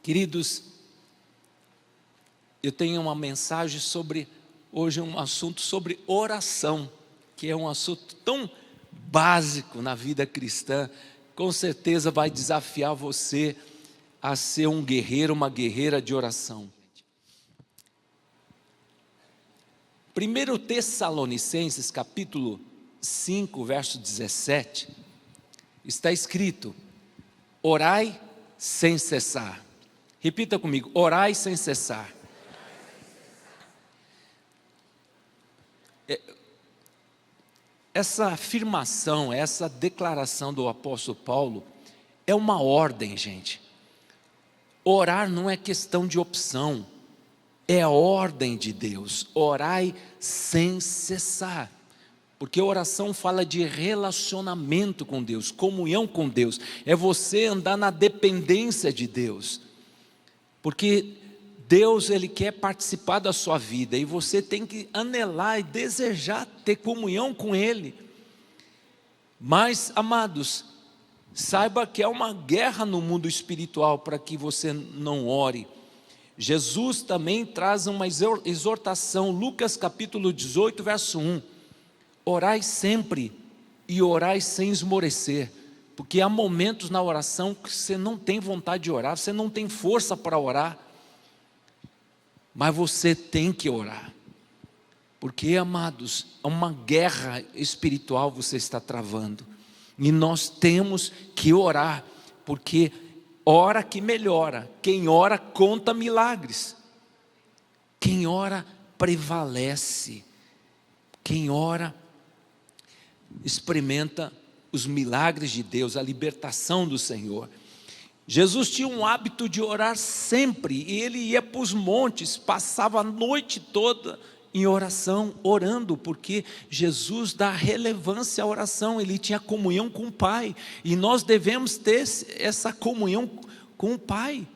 Queridos, eu tenho uma mensagem hoje um assunto sobre oração, que é um assunto tão básico na vida cristã, com certeza vai desafiar você a ser um guerreiro, uma guerreira de oração. 1 Tessalonicenses capítulo 5, verso 17, está escrito: orai sem cessar. Repita comigo: orai sem cessar. Essa afirmação, essa declaração do apóstolo Paulo é uma ordem, gente. Orar não é questão de opção, é a ordem de Deus. Orai sem cessar, porque a oração fala de relacionamento com Deus, comunhão com Deus, é você andar na dependência de Deus, porque Deus, Ele quer participar da sua vida, e você tem que anelar e desejar ter comunhão com Ele. Mas, amados, saiba que é uma guerra no mundo espiritual para que você não ore. Jesus também traz uma exortação, Lucas capítulo 18, verso 1. Orai sempre e orai sem esmorecer, porque há momentos na oração que você não tem vontade de orar, você não tem força para orar, mas você tem que orar, porque, amados, é uma guerra espiritual você está travando, e nós temos que orar, porque ora que melhora, quem ora conta milagres, quem ora prevalece, quem ora experimenta os milagres de Deus, a libertação do Senhor. Jesus tinha um hábito de orar sempre, e ele ia para os montes, passava a noite toda em oração, orando, porque Jesus dá relevância à oração, ele tinha comunhão com o Pai, e nós devemos ter essa comunhão com o Pai.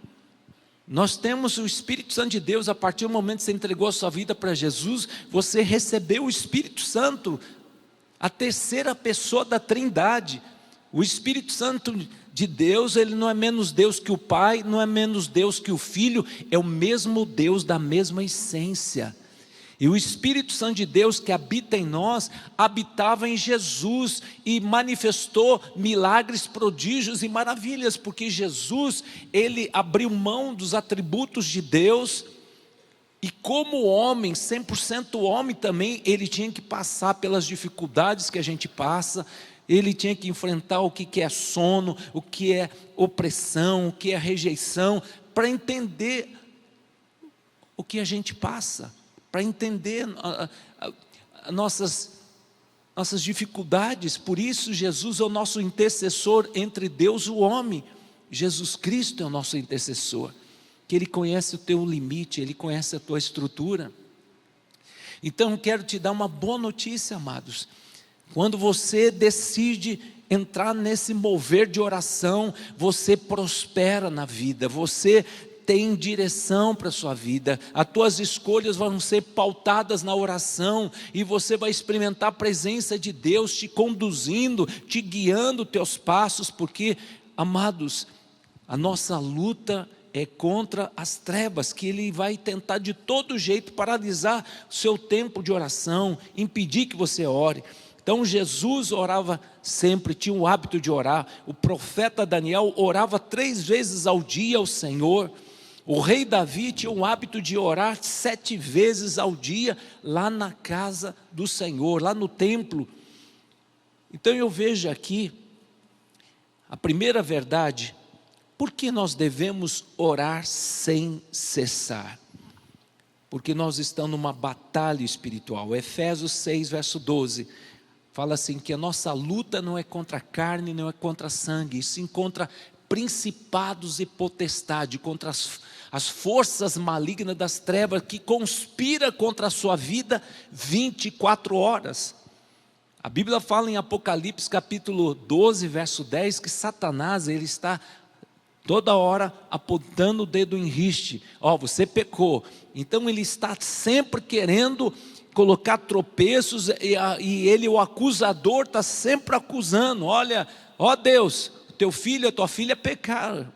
Nós temos o Espírito Santo de Deus. A partir do momento que você entregou a sua vida para Jesus, você recebeu o Espírito Santo, a terceira pessoa da Trindade. O Espírito Santo de Deus, ele não é menos Deus que o Pai, não é menos Deus que o Filho, é o mesmo Deus da mesma essência. E o Espírito Santo de Deus que habita em nós, habitava em Jesus e manifestou milagres, prodígios e maravilhas, porque Jesus, ele abriu mão dos atributos de Deus, e como homem, 100% homem também, ele tinha que passar pelas dificuldades que a gente passa, ele tinha que enfrentar o que é sono, o que é opressão, o que é rejeição, para entender o que a gente passa, para entender nossas dificuldades. Por isso Jesus é o nosso intercessor entre Deus e o homem. Jesus Cristo é o nosso intercessor, que Ele conhece o teu limite, Ele conhece a tua estrutura. Então eu quero te dar uma boa notícia, amados. Quando você decide entrar nesse mover de oração, você prospera na vida, você tem direção para a sua vida, as tuas escolhas vão ser pautadas na oração, e você vai experimentar a presença de Deus te conduzindo, te guiando os teus passos, porque, amados, a nossa luta é contra as trevas, que ele vai tentar de todo jeito paralisar o seu tempo de oração, impedir que você ore. Então Jesus orava sempre, tinha o hábito de orar. O profeta Daniel orava 3 vezes ao dia ao Senhor. O rei Davi tinha o hábito de orar 7 vezes ao dia, lá na casa do Senhor, lá no templo. Então eu vejo aqui, a primeira verdade, por que nós devemos orar sem cessar? Porque nós estamos numa batalha espiritual. Efésios 6, verso 12, fala assim, que a nossa luta não é contra a carne, não é contra sangue, e sim contra principados e potestades, contra as forças malignas das trevas, que conspira contra a sua vida 24 horas. A Bíblia fala em Apocalipse capítulo 12, verso 10, que Satanás, ele está toda hora apontando o dedo em riste. Você pecou. Então ele está sempre querendo colocar tropeços, e ele, o acusador, está sempre acusando. Olha, Deus, teu filho, a tua filha pecaram.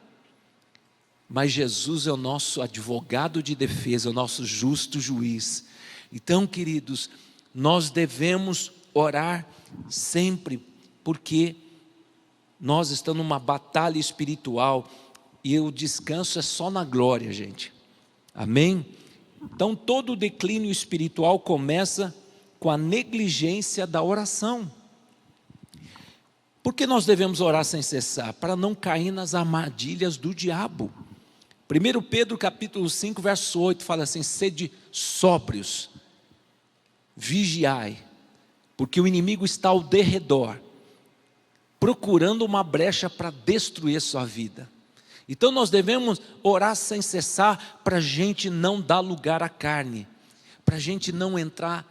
mas Jesus é o nosso advogado de defesa, o nosso justo juiz. Então, queridos, nós devemos orar sempre, porque nós estamos numa batalha espiritual, e o descanso é só na glória, gente. Amém? Então todo o declínio espiritual começa com a negligência da oração. Por que nós devemos orar sem cessar? Para não cair nas armadilhas do diabo. 1 Pedro capítulo 5, verso 8, fala assim: sede sóbrios, vigiai, porque o inimigo está ao derredor, procurando uma brecha para destruir sua vida. Então nós devemos orar sem cessar, para a gente não dar lugar à carne, para a gente não entrar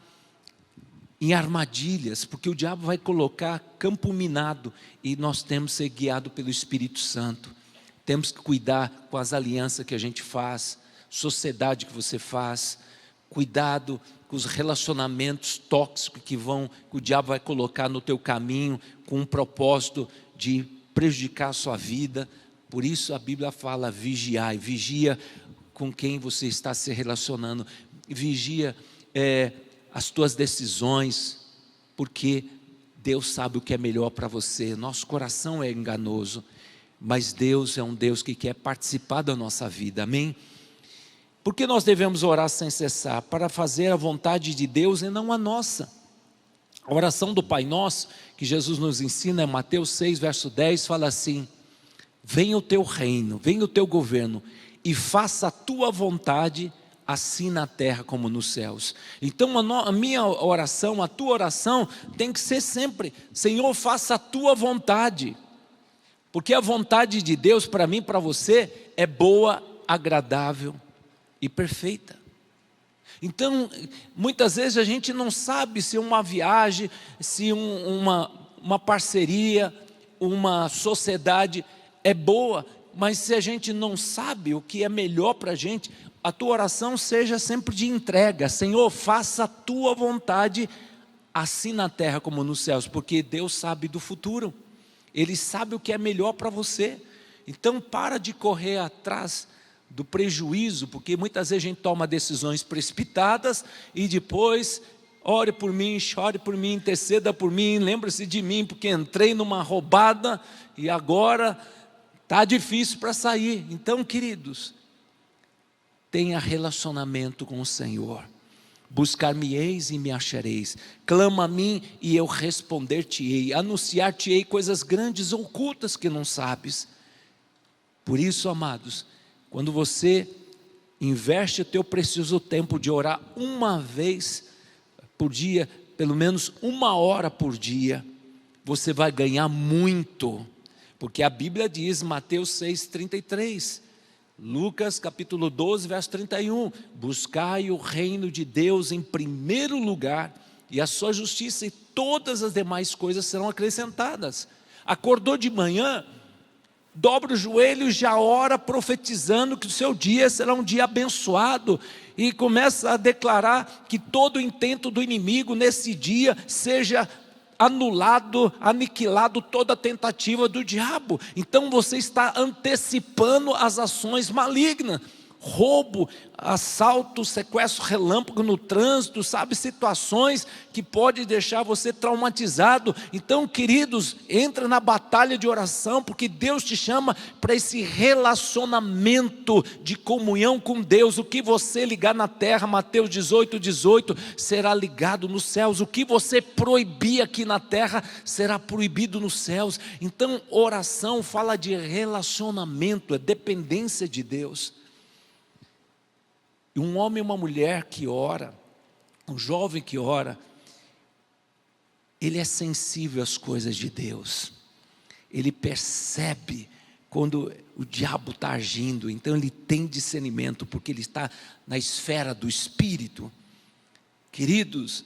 em armadilhas, porque o diabo vai colocar campo minado, e nós temos que ser guiados pelo Espírito Santo. Temos que cuidar com as alianças que a gente faz, sociedade que você faz, cuidado com os relacionamentos tóxicos que o diabo vai colocar no teu caminho, com um propósito de prejudicar a sua vida. Por isso a Bíblia fala: vigiai, vigia com quem você está se relacionando, vigia as tuas decisões, porque Deus sabe o que é melhor para você. Nosso coração é enganoso, mas Deus é um Deus que quer participar da nossa vida, amém? Por que nós devemos orar sem cessar? Para fazer a vontade de Deus e não a nossa. A oração do Pai Nosso, que Jesus nos ensina, em Mateus 6, verso 10, fala assim: venha o teu reino, venha o teu governo, e faça a tua vontade, assim na terra como nos céus. Então a minha oração, a tua oração, tem que ser sempre: Senhor, faça a tua vontade, porque a vontade de Deus para mim, para você, é boa, agradável e perfeita. Então, muitas vezes a gente não sabe se uma viagem, se uma parceria, uma sociedade é boa, mas se a gente não sabe o que é melhor para a gente, a tua oração seja sempre de entrega: Senhor, faça a tua vontade, assim na terra como nos céus, porque Deus sabe do futuro, Ele sabe o que é melhor para você. Então para de correr atrás do prejuízo, porque muitas vezes a gente toma decisões precipitadas, e depois: ore por mim, chore por mim, interceda por mim, lembre-se de mim, porque entrei numa roubada, e agora está difícil para sair. Então, queridos, tenha relacionamento com o Senhor. Buscar-me-eis e me achareis, clama a mim e eu responder-te-ei, anunciar-te-ei coisas grandes ocultas que não sabes. Por isso, amados, quando você investe o teu precioso tempo de orar uma vez por dia, pelo menos 1 hora por dia, você vai ganhar muito. Porque a Bíblia diz, Mateus 6,33, Lucas capítulo 12, verso 31, buscai o reino de Deus em primeiro lugar, e a sua justiça, e todas as demais coisas serão acrescentadas. Acordou de manhã, dobra o joelho e já ora profetizando que o seu dia será um dia abençoado, e começa a declarar que todo o intento do inimigo nesse dia seja anulado, aniquilado toda a tentativa do diabo. Então você está antecipando as ações malignas: roubo, assalto, sequestro relâmpago no trânsito, sabe, situações que podem deixar você traumatizado. Então, queridos, entra na batalha de oração, porque Deus te chama para esse relacionamento de comunhão com Deus. O que você ligar na terra, Mateus 18, será ligado nos céus. O que você proibir aqui na terra, será proibido nos céus. Então, oração fala de relacionamento, é dependência de Deus. Um homem e uma mulher que ora, um jovem que ora, ele é sensível às coisas de Deus, ele percebe quando o diabo está agindo, então ele tem discernimento, porque ele está na esfera do Espírito. Queridos,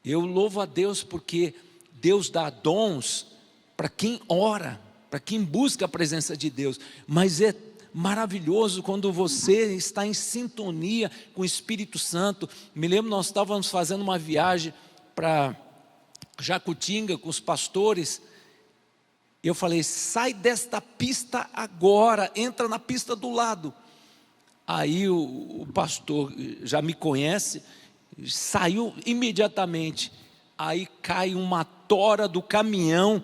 eu louvo a Deus, porque Deus dá dons para quem ora, para quem busca a presença de Deus, mas é maravilhoso quando você está em sintonia com o Espírito Santo. Me lembro, nós estávamos fazendo uma viagem para Jacutinga com os pastores, Eu falei: sai desta pista agora, entra na pista do lado. Aí o pastor já me conhece, saiu imediatamente. Aí cai uma tora do caminhão,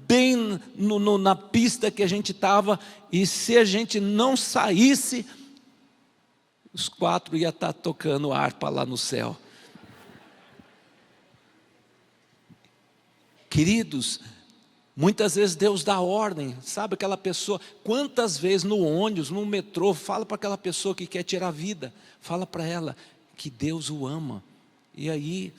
bem na pista que a gente estava, e se a gente não saísse, os 4 iam estar tocando harpa lá no céu. Queridos, muitas vezes Deus dá ordem, sabe aquela pessoa, quantas vezes no ônibus, no metrô, fala para aquela pessoa que quer tirar a vida, fala para ela que Deus o ama, e aí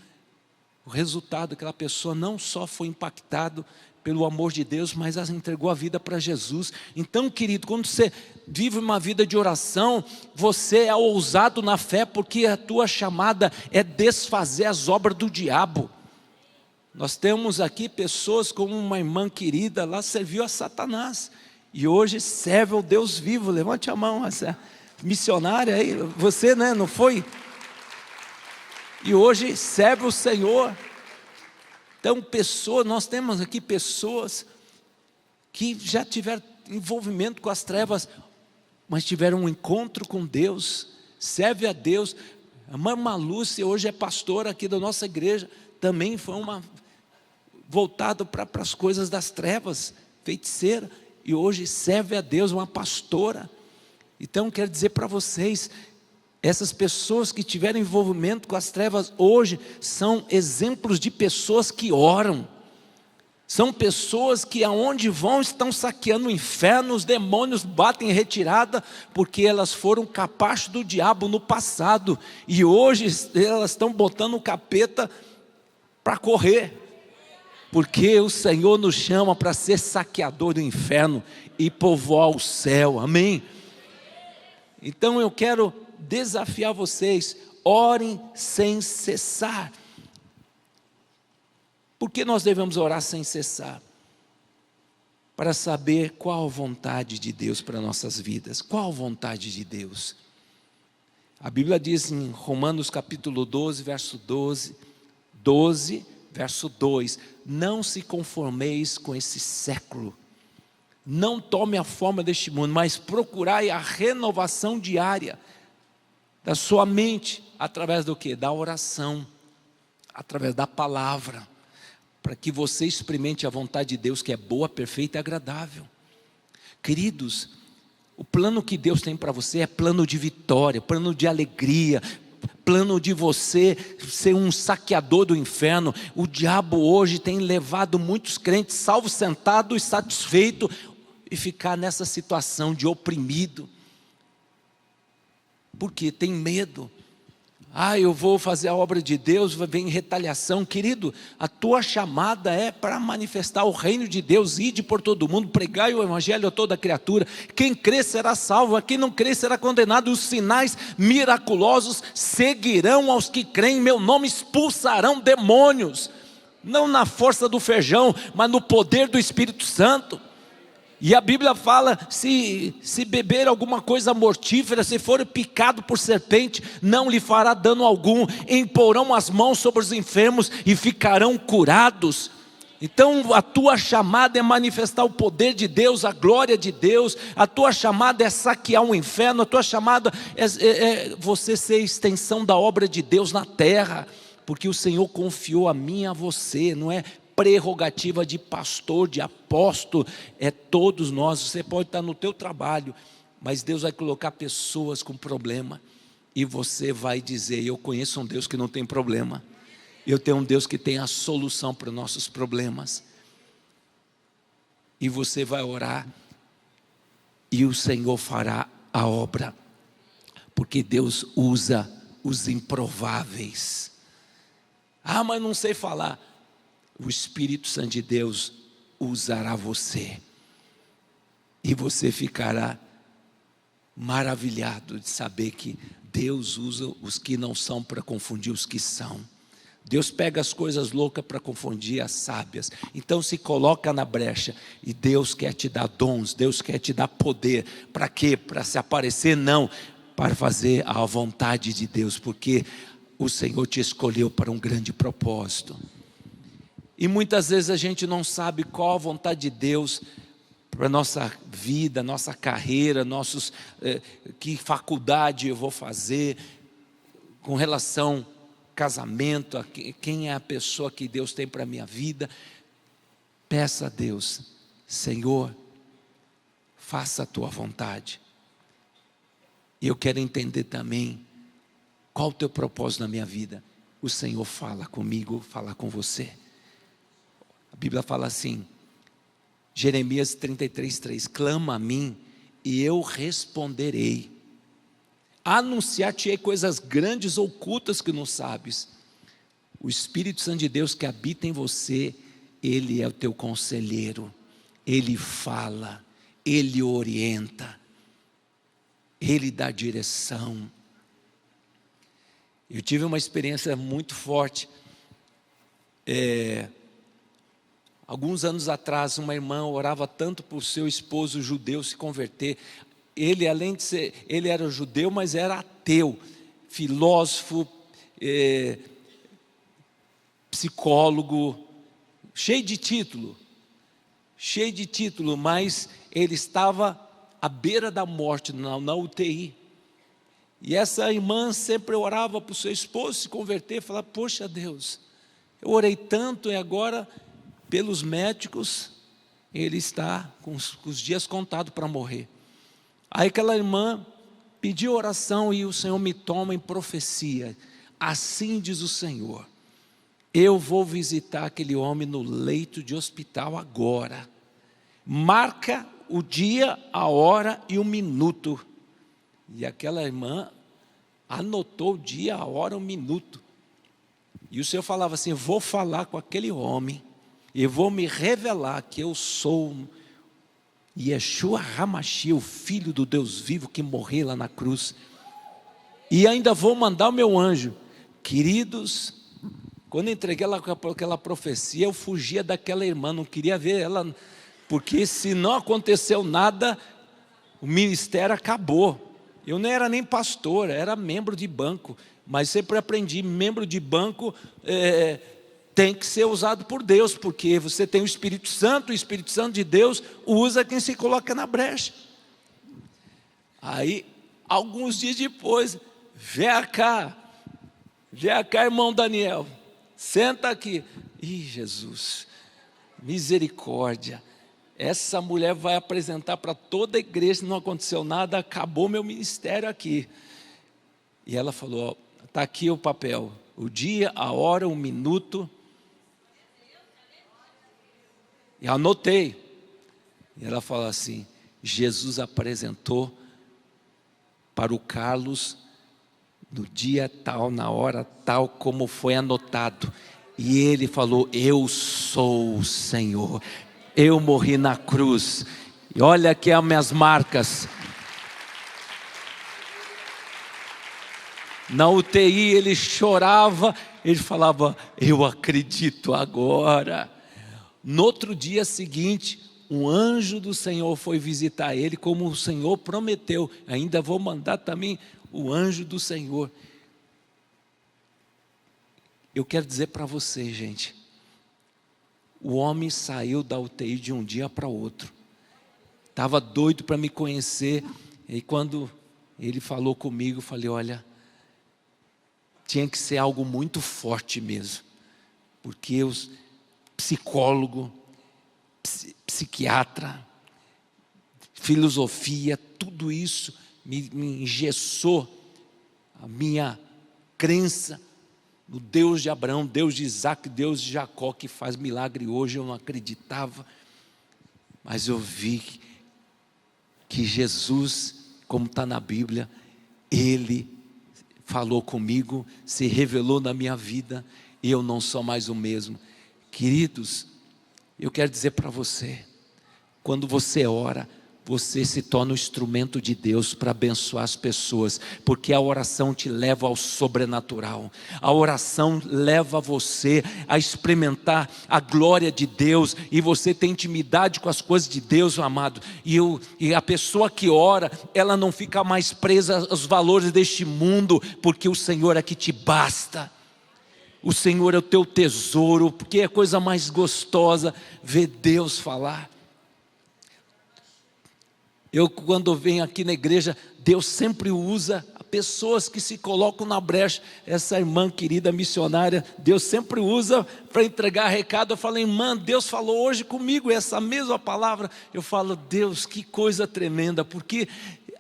o resultado, aquela pessoa não só foi impactado pelo amor de Deus, mas ela entregou a vida para Jesus. Então, querido, quando você vive uma vida de oração, você é ousado na fé, porque a tua chamada é desfazer as obras do diabo. Nós temos aqui pessoas como uma irmã querida, lá serviu a Satanás, e hoje serve ao Deus vivo. Levante a mão, essa missionária aí, você, né, não foi? E hoje serve o Senhor. Então, nós temos aqui pessoas que já tiveram envolvimento com as trevas, mas tiveram um encontro com Deus, serve a Deus. A irmã Lúcia hoje é pastora aqui da nossa igreja, também foi voltada para as coisas das trevas, feiticeira, e hoje serve a Deus, uma pastora. Então, quero dizer para vocês, essas pessoas que tiveram envolvimento com as trevas hoje são exemplos de pessoas que oram. São pessoas que aonde vão estão saqueando o inferno, os demônios batem em retirada, porque elas foram capacho do diabo no passado, e hoje elas estão botando o capeta para correr, porque o Senhor nos chama para ser saqueador do inferno e povoar o céu, amém? Então eu quero desafiar vocês, orem sem cessar. Por que nós devemos orar sem cessar? Para saber qual a vontade de Deus para nossas vidas. Qual a vontade de Deus? A Bíblia diz em Romanos capítulo 12, verso 12, verso 2: não se conformeis com esse século, não tome a forma deste mundo, mas procurai a renovação diária da sua mente, através do quê? Da oração, através da palavra, para que você experimente a vontade de Deus, que é boa, perfeita e agradável. Queridos, o plano que Deus tem para você é plano de vitória, plano de alegria, plano de você ser um saqueador do inferno. O diabo hoje tem levado muitos crentes salvos, sentados, satisfeitos, e ficar nessa situação de oprimido, porque tem medo. Eu vou fazer a obra de Deus, vai vir retaliação. Querido, a tua chamada é para manifestar o reino de Deus, ide por todo mundo, pregai o evangelho a toda criatura. Quem crê será salvo, quem não crê será condenado. Os sinais miraculosos seguirão aos que creem em meu nome, expulsarão demônios, não na força do feijão, mas no poder do Espírito Santo. E a Bíblia fala, se beber alguma coisa mortífera, se for picado por serpente, não lhe fará dano algum, imporão as mãos sobre os enfermos e ficarão curados. Então a tua chamada é manifestar o poder de Deus, a glória de Deus. A tua chamada é saquear o inferno, a tua chamada é você ser extensão da obra de Deus na terra, porque o Senhor confiou a mim e a você, não é prerrogativa de pastor, de apóstolo, é todos nós. Você pode estar no teu trabalho, mas Deus vai colocar pessoas com problema, e você vai dizer: eu conheço um Deus que não tem problema, eu tenho um Deus que tem a solução para os nossos problemas. E você vai orar, e o Senhor fará a obra, porque Deus usa os improváveis. Mas não sei falar. O Espírito Santo de Deus usará você, e você ficará maravilhado de saber que Deus usa os que não são para confundir os que são. Deus pega as coisas loucas para confundir as sábias. Então se coloca na brecha, e Deus quer te dar dons, Deus quer te dar poder. Para quê? Para se aparecer? Não, para fazer a vontade de Deus, porque o Senhor te escolheu para um grande propósito. E muitas vezes a gente não sabe qual a vontade de Deus para a nossa vida, nossa carreira, que faculdade eu vou fazer, com relação ao casamento, quem é a pessoa que Deus tem para a minha vida. Peça a Deus: Senhor, faça a tua vontade. E eu quero entender também qual o teu propósito na minha vida. O Senhor fala comigo, fala com você. A Bíblia fala assim, Jeremias 33:3, clama a mim e eu responderei. Anunciar-te-ei coisas grandes, ocultas que não sabes. O Espírito Santo de Deus que habita em você, Ele é o teu conselheiro. Ele fala, Ele orienta, Ele dá direção. Eu tive uma experiência muito forte. Alguns anos atrás, uma irmã orava tanto por seu esposo judeu se converter. Ele, além de ser, ele era judeu, mas era ateu, filósofo, psicólogo, cheio de título, mas ele estava à beira da morte, na UTI. E essa irmã sempre orava para o seu esposo se converter, falava: poxa Deus, eu orei tanto e agora, pelos médicos, ele está com os dias contados para morrer. Aí aquela irmã pediu oração e o Senhor me toma em profecia. Assim diz o Senhor: eu vou visitar aquele homem no leito de hospital agora. Marca o dia, a hora e o minuto. E aquela irmã anotou o dia, a hora, o minuto. E o Senhor falava assim: eu vou falar com aquele homem, eu vou me revelar que eu sou Yeshua HaMashiach, o Filho do Deus vivo que morreu lá na cruz. E ainda vou mandar o meu anjo. Queridos, quando eu entreguei aquela profecia, eu fugia daquela irmã, não queria ver ela, porque se não aconteceu nada, o ministério acabou. Eu não era nem pastor, era membro de banco, mas sempre aprendi, membro de banco tem que ser usado por Deus, porque você tem o Espírito Santo de Deus usa quem se coloca na brecha. Aí, alguns dias depois, vem cá, irmão Daniel, senta aqui. Ih, Jesus, misericórdia, essa mulher vai apresentar para toda a igreja, não aconteceu nada, acabou meu ministério aqui. E ela falou: está aqui o papel, o dia, a hora, o minuto. E anotei. E ela fala assim: Jesus apresentou para o Carlos no dia tal, na hora tal, como foi anotado. E ele falou: eu sou o Senhor, eu morri na cruz, e olha aqui as minhas marcas. Na UTI ele chorava, ele falava: eu acredito agora. No outro dia seguinte, um anjo do Senhor foi visitar ele, como o Senhor prometeu. Ainda vou mandar também o anjo do Senhor. Eu quero dizer para você, gente, o homem saiu da UTI de um dia para outro. Estava doido para me conhecer. E quando ele falou comigo, eu falei: olha, tinha que ser algo muito forte mesmo, porque os psicólogo, psiquiatra, filosofia, tudo isso me engessou a minha crença no Deus de Abraão, Deus de Isaac, Deus de Jacó, que faz milagre hoje. Eu não acreditava, mas eu vi que Jesus, como está na Bíblia, Ele falou comigo, se revelou na minha vida, e eu não sou mais o mesmo. Queridos, eu quero dizer para você, quando você ora, você se torna um instrumento de Deus para abençoar as pessoas, porque a oração te leva ao sobrenatural, a oração leva você a experimentar a glória de Deus, e você tem intimidade com as coisas de Deus, amado, e a pessoa que ora, ela não fica mais presa aos valores deste mundo, porque o Senhor é que te basta. o Senhor é o teu tesouro, porque é a coisa mais gostosa ver Deus falar. Eu, quando venho aqui na igreja, Deus sempre usa pessoas que se colocam na brecha. Essa irmã querida missionária, Deus sempre usa para entregar recado. Eu falo: irmã, Deus falou hoje comigo essa mesma palavra. Eu falo: Deus, que coisa tremenda, porque,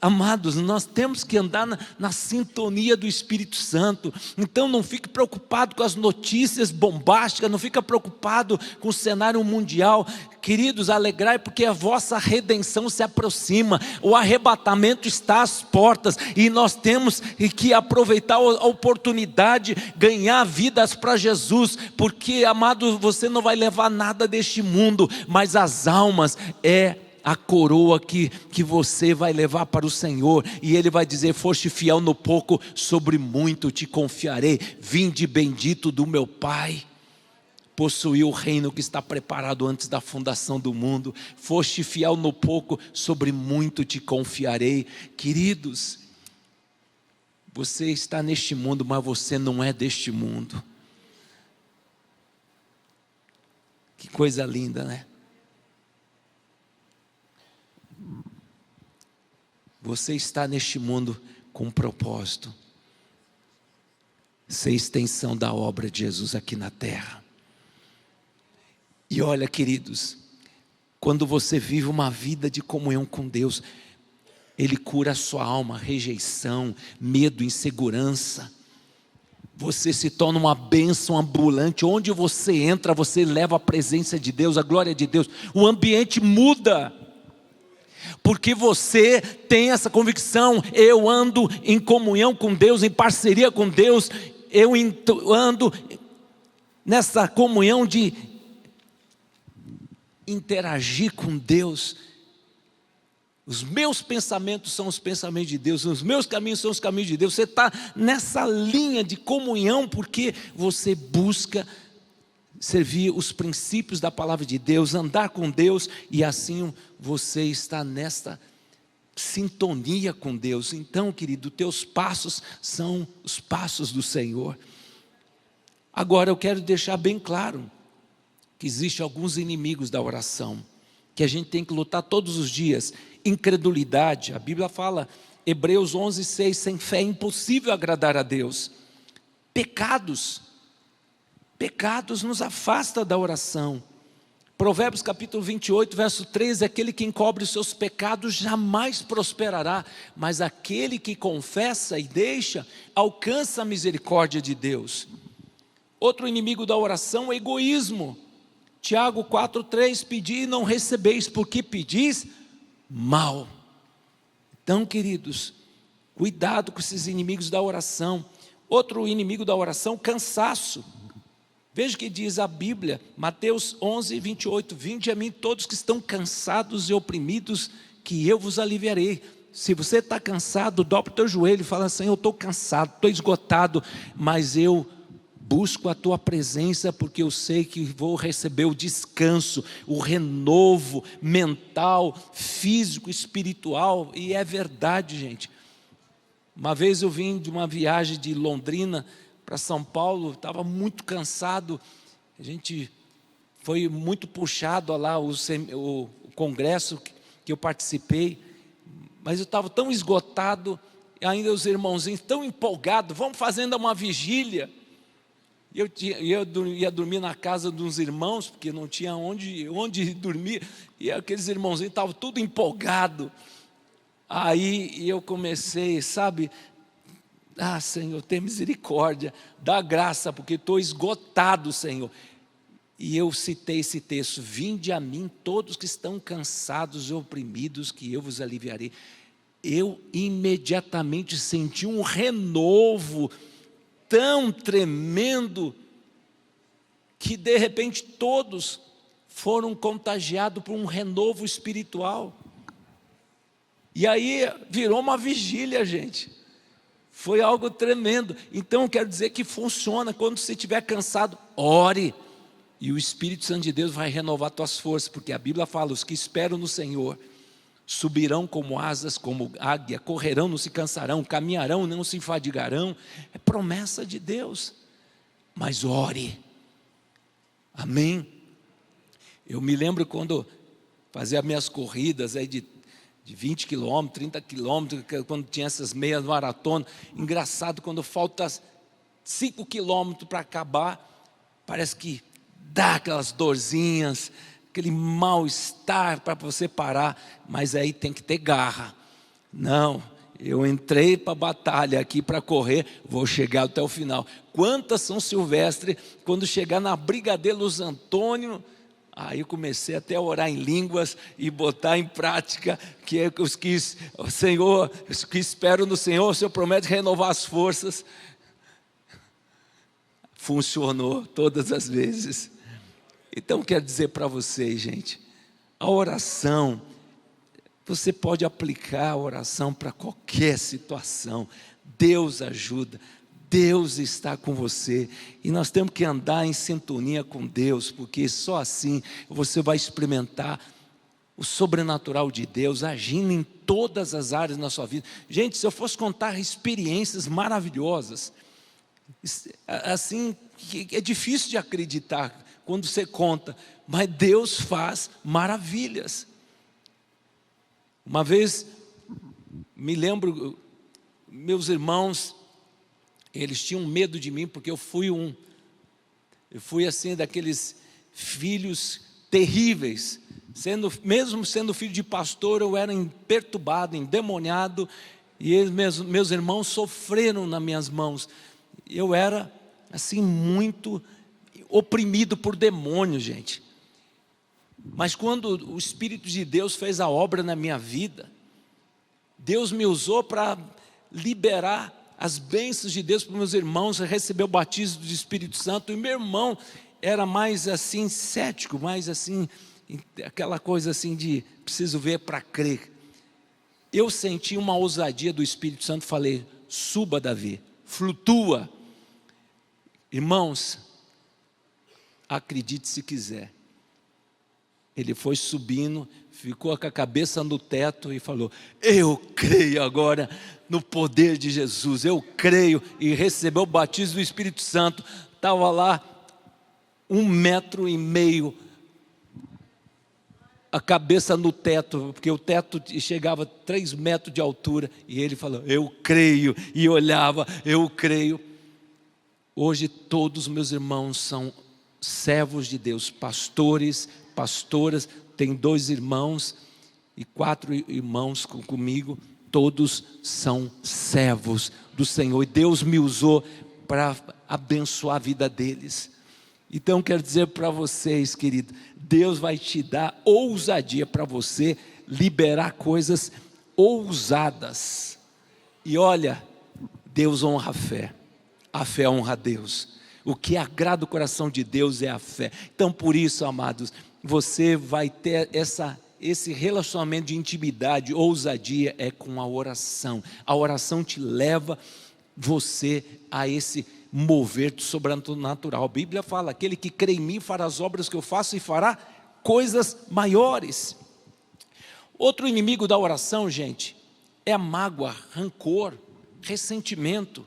amados, nós temos que andar na sintonia do Espírito Santo. Então não fique preocupado com as notícias bombásticas, não fique preocupado com o cenário mundial. Queridos, alegrai, porque a vossa redenção se aproxima, o arrebatamento está às portas, e nós temos que aproveitar a oportunidade, ganhar vidas para Jesus, porque, amado, você não vai levar nada deste mundo, mas as almas é a coroa que você vai levar para o Senhor, e Ele vai dizer: foste fiel no pouco, sobre muito te confiarei, vinde bendito do meu Pai. Possuí o reino que está preparado antes da fundação do mundo. Foste fiel no pouco, sobre muito te confiarei. Queridos, você está neste mundo, mas você não é deste mundo. Que coisa linda, né? Você está neste mundo com um propósito: ser extensão da obra de Jesus aqui na terra. E olha, queridos, quando você vive uma vida de comunhão com Deus, Ele cura a sua alma, rejeição, medo, insegurança. Você se torna uma bênção ambulante. Onde você entra, você leva a presença de Deus, a glória de Deus. O ambiente muda, porque você tem essa convicção: eu ando em comunhão com Deus, em parceria com Deus, eu ando nessa comunhão de interagir com Deus. Os meus pensamentos são os pensamentos de Deus, os meus caminhos são os caminhos de Deus. Você está nessa linha de comunhão, porque você busca servir os princípios da palavra de Deus, andar com Deus, e assim você está nesta sintonia com Deus. Então, querido, teus passos são os passos do Senhor. Agora eu quero deixar bem claro que existem alguns inimigos da oração, que a gente tem que lutar todos os dias. Incredulidade, a Bíblia fala, Hebreus 11:6, sem fé é impossível agradar a Deus. Pecados nos afasta da oração. Provérbios capítulo 28, verso 13, aquele que encobre os seus pecados jamais prosperará, mas aquele que confessa e deixa, alcança a misericórdia de Deus. Outro inimigo da oração é o egoísmo. Tiago 4:3, pedi e não recebeis, porque pedis mal. Então, queridos, cuidado com esses inimigos da oração. Outro inimigo da oração, cansaço. Veja o que diz a Bíblia, Mateus 11:28, vinde a mim todos que estão cansados e oprimidos, que eu vos aliviarei. Se você está cansado, dobra o teu joelho e fala: Senhor, eu estou cansado, estou esgotado, mas eu busco a tua presença, porque eu sei que vou receber o descanso, o renovo mental, físico, espiritual. E é verdade, gente. Uma vez eu vim de uma viagem de Londrina para São Paulo, estava muito cansado, a gente foi muito puxado lá, o congresso que eu participei, mas eu estava tão esgotado, ainda os irmãozinhos tão empolgados: vamos fazendo uma vigília. Eu ia dormir na casa dos irmãos, porque não tinha onde dormir, e aqueles irmãozinhos estavam tudo empolgados. Aí eu comecei, sabe, Senhor, tem misericórdia, dá graça, porque estou esgotado, Senhor. E eu citei esse texto: vinde a mim todos que estão cansados e oprimidos, que eu vos aliviarei. Eu imediatamente senti um renovo tão tremendo, que de repente todos foram contagiados por um renovo espiritual. E aí virou uma vigília, gente. Foi algo tremendo. Então eu quero dizer que funciona. Quando você estiver cansado, ore, e o Espírito Santo de Deus vai renovar tuas forças, porque a Bíblia fala: os que esperam no Senhor subirão como asas, como águia, correrão, não se cansarão, caminharão, não se fadigarão. É promessa de Deus. mas ore. Amém? Eu me lembro quando fazia minhas corridas aí de 20 quilômetros, 30 quilômetros, quando tinha essas meias maratonas. Engraçado, quando falta 5 quilômetros para acabar, parece que dá aquelas dorzinhas, aquele mal-estar para você parar, mas aí tem que ter garra. Não, eu entrei para a batalha aqui para correr, vou chegar até o final. Quantas São Silvestre, quando chegar na Brigadeiro Luiz Antônio, aí eu comecei até a orar em línguas e botar em prática que é os que o Senhor, os que esperam no Senhor, o Senhor promete renovar as forças. Funcionou todas as vezes. Então quero dizer para vocês, gente, a oração, você pode aplicar a oração para qualquer situação. Deus ajuda, Deus está com você, e nós temos que andar em sintonia com Deus, porque só assim você vai experimentar o sobrenatural de Deus agindo em todas as áreas da sua vida. Gente, se eu fosse contar experiências maravilhosas, assim, é difícil de acreditar quando você conta, mas Deus faz maravilhas. Uma vez, me lembro, meus irmãos, eles tinham medo de mim, porque eu fui assim, daqueles filhos terríveis, mesmo sendo filho de pastor, eu era perturbado, endemoniado, e meus irmãos sofreram nas minhas mãos. Eu era assim muito oprimido por demônios, gente. Mas quando o Espírito de Deus fez a obra na minha vida, Deus me usou para liberar as bênçãos de Deus para meus irmãos, receber o batismo do Espírito Santo. E meu irmão era mais assim cético, mais assim, aquela coisa assim de preciso ver para crer. Eu senti uma ousadia do Espírito Santo, falei: suba, Davi, flutua. Irmãos, acredite se quiser, ele foi subindo, ficou com a cabeça no teto e falou: eu creio agora no poder de Jesus, eu creio, e recebeu o batismo do Espírito Santo. Estava lá 1,5 metros, a cabeça no teto, porque o teto chegava a 3 metros de altura, e ele falou: eu creio, e olhava, eu creio. Hoje todos os meus irmãos são servos de Deus, pastores, pastoras. Tem 2 irmãos e 4 irmãos comigo, todos são servos do Senhor, e Deus me usou para abençoar a vida deles. Então quero dizer para vocês, querido, Deus vai te dar ousadia para você liberar coisas ousadas. E olha, Deus honra a fé honra a Deus. O que agrada o coração de Deus é a fé. Então por isso, amados, você vai ter esse relacionamento de intimidade, ousadia, é com a oração. A oração te leva você a esse mover sobrenatural. A Bíblia fala: aquele que crê em mim fará as obras que eu faço e fará coisas maiores. Outro inimigo da oração, gente, é a mágoa, rancor, ressentimento.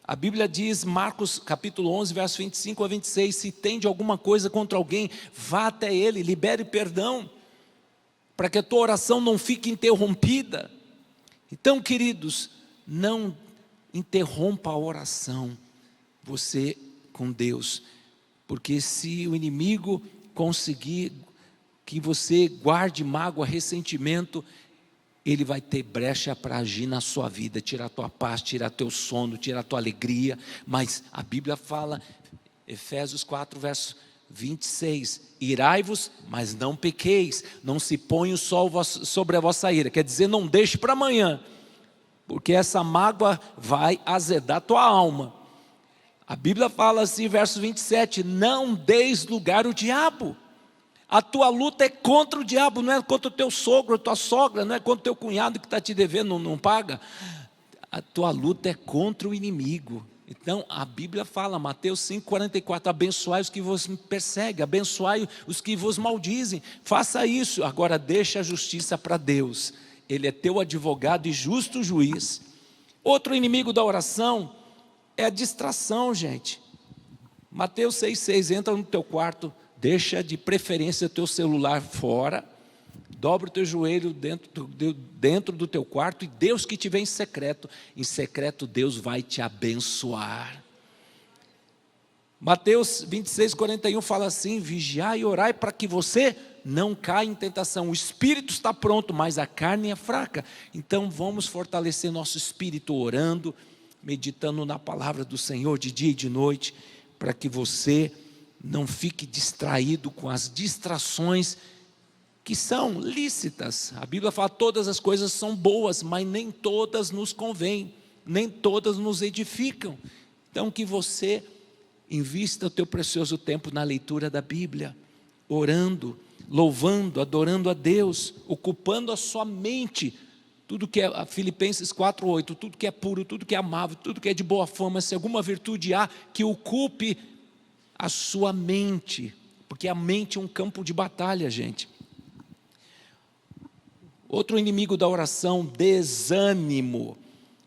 A Bíblia diz, Marcos capítulo 11, verso 25 a 26, se tem de alguma coisa contra alguém, vá até ele, libere perdão, para que a tua oração não fique interrompida. Então, queridos, não interrompa a oração, você com Deus, porque se o inimigo conseguir que você guarde mágoa, ressentimento, ele vai ter brecha para agir na sua vida, tirar a tua paz, tirar teu sono, tirar a tua alegria. Mas a Bíblia fala, Efésios 4, verso 26, irai-vos, mas não pequeis, não se ponha o sol sobre a vossa ira, quer dizer, não deixe para amanhã, porque essa mágoa vai azedar a tua alma. A Bíblia fala assim, verso 27, não deis lugar ao diabo. A tua luta é contra o diabo, não é contra o teu sogro, a tua sogra, não é contra o teu cunhado que está te devendo, não paga. A tua luta é contra o inimigo. Então a Bíblia fala, Mateus 5,44, abençoai os que vos perseguem, abençoai os que vos maldizem. Faça isso, agora deixa a justiça para Deus. Ele é teu advogado e justo juiz. Outro inimigo da oração é a distração, gente. Mateus 6,6, entra no teu quarto, deixa de preferência o teu celular fora, dobra o teu joelho dentro do teu quarto, e Deus que te vê em secreto Deus vai te abençoar. Mateus 26,41 fala assim: vigiai e orai para que você não caia em tentação. O espírito está pronto, mas a carne é fraca. Então vamos fortalecer nosso espírito orando, meditando na palavra do Senhor de dia e de noite, para que você não fique distraído com as distrações que são lícitas. A Bíblia fala que todas as coisas são boas, mas nem todas nos convêm, nem todas nos edificam. Então que você invista o teu precioso tempo na leitura da Bíblia, orando, louvando, adorando a Deus, ocupando a sua mente. Tudo que é, Filipenses 4,8, tudo que é puro, tudo que é amável, tudo que é de boa fama, se alguma virtude há, que ocupe a sua mente, porque a mente é um campo de batalha, gente. Outro inimigo da oração, desânimo.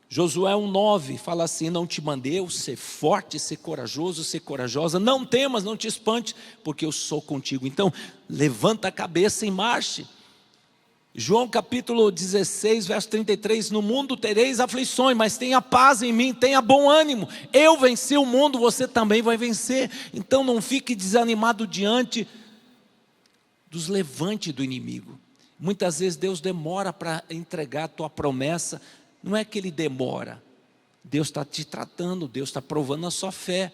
Josué 1,9 fala assim: não te mandei eu ser forte, ser corajoso, ser corajosa, não temas, não te espantes, porque eu sou contigo. Então levanta a cabeça e marche. João capítulo 16, verso 33, no mundo tereis aflições, mas tenha paz em mim, tenha bom ânimo, eu venci o mundo, você também vai vencer. Então não fique desanimado diante dos levantes do inimigo. Muitas vezes Deus demora para entregar a tua promessa. Não é que Ele demora, Deus está te tratando, Deus está provando a sua fé,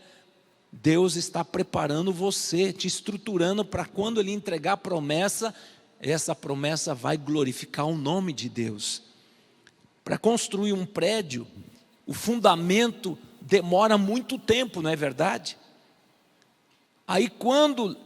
Deus está preparando você, te estruturando para quando Ele entregar a promessa, essa promessa vai glorificar o nome de Deus. Para construir um prédio, o fundamento demora muito tempo, não é verdade? Aí quando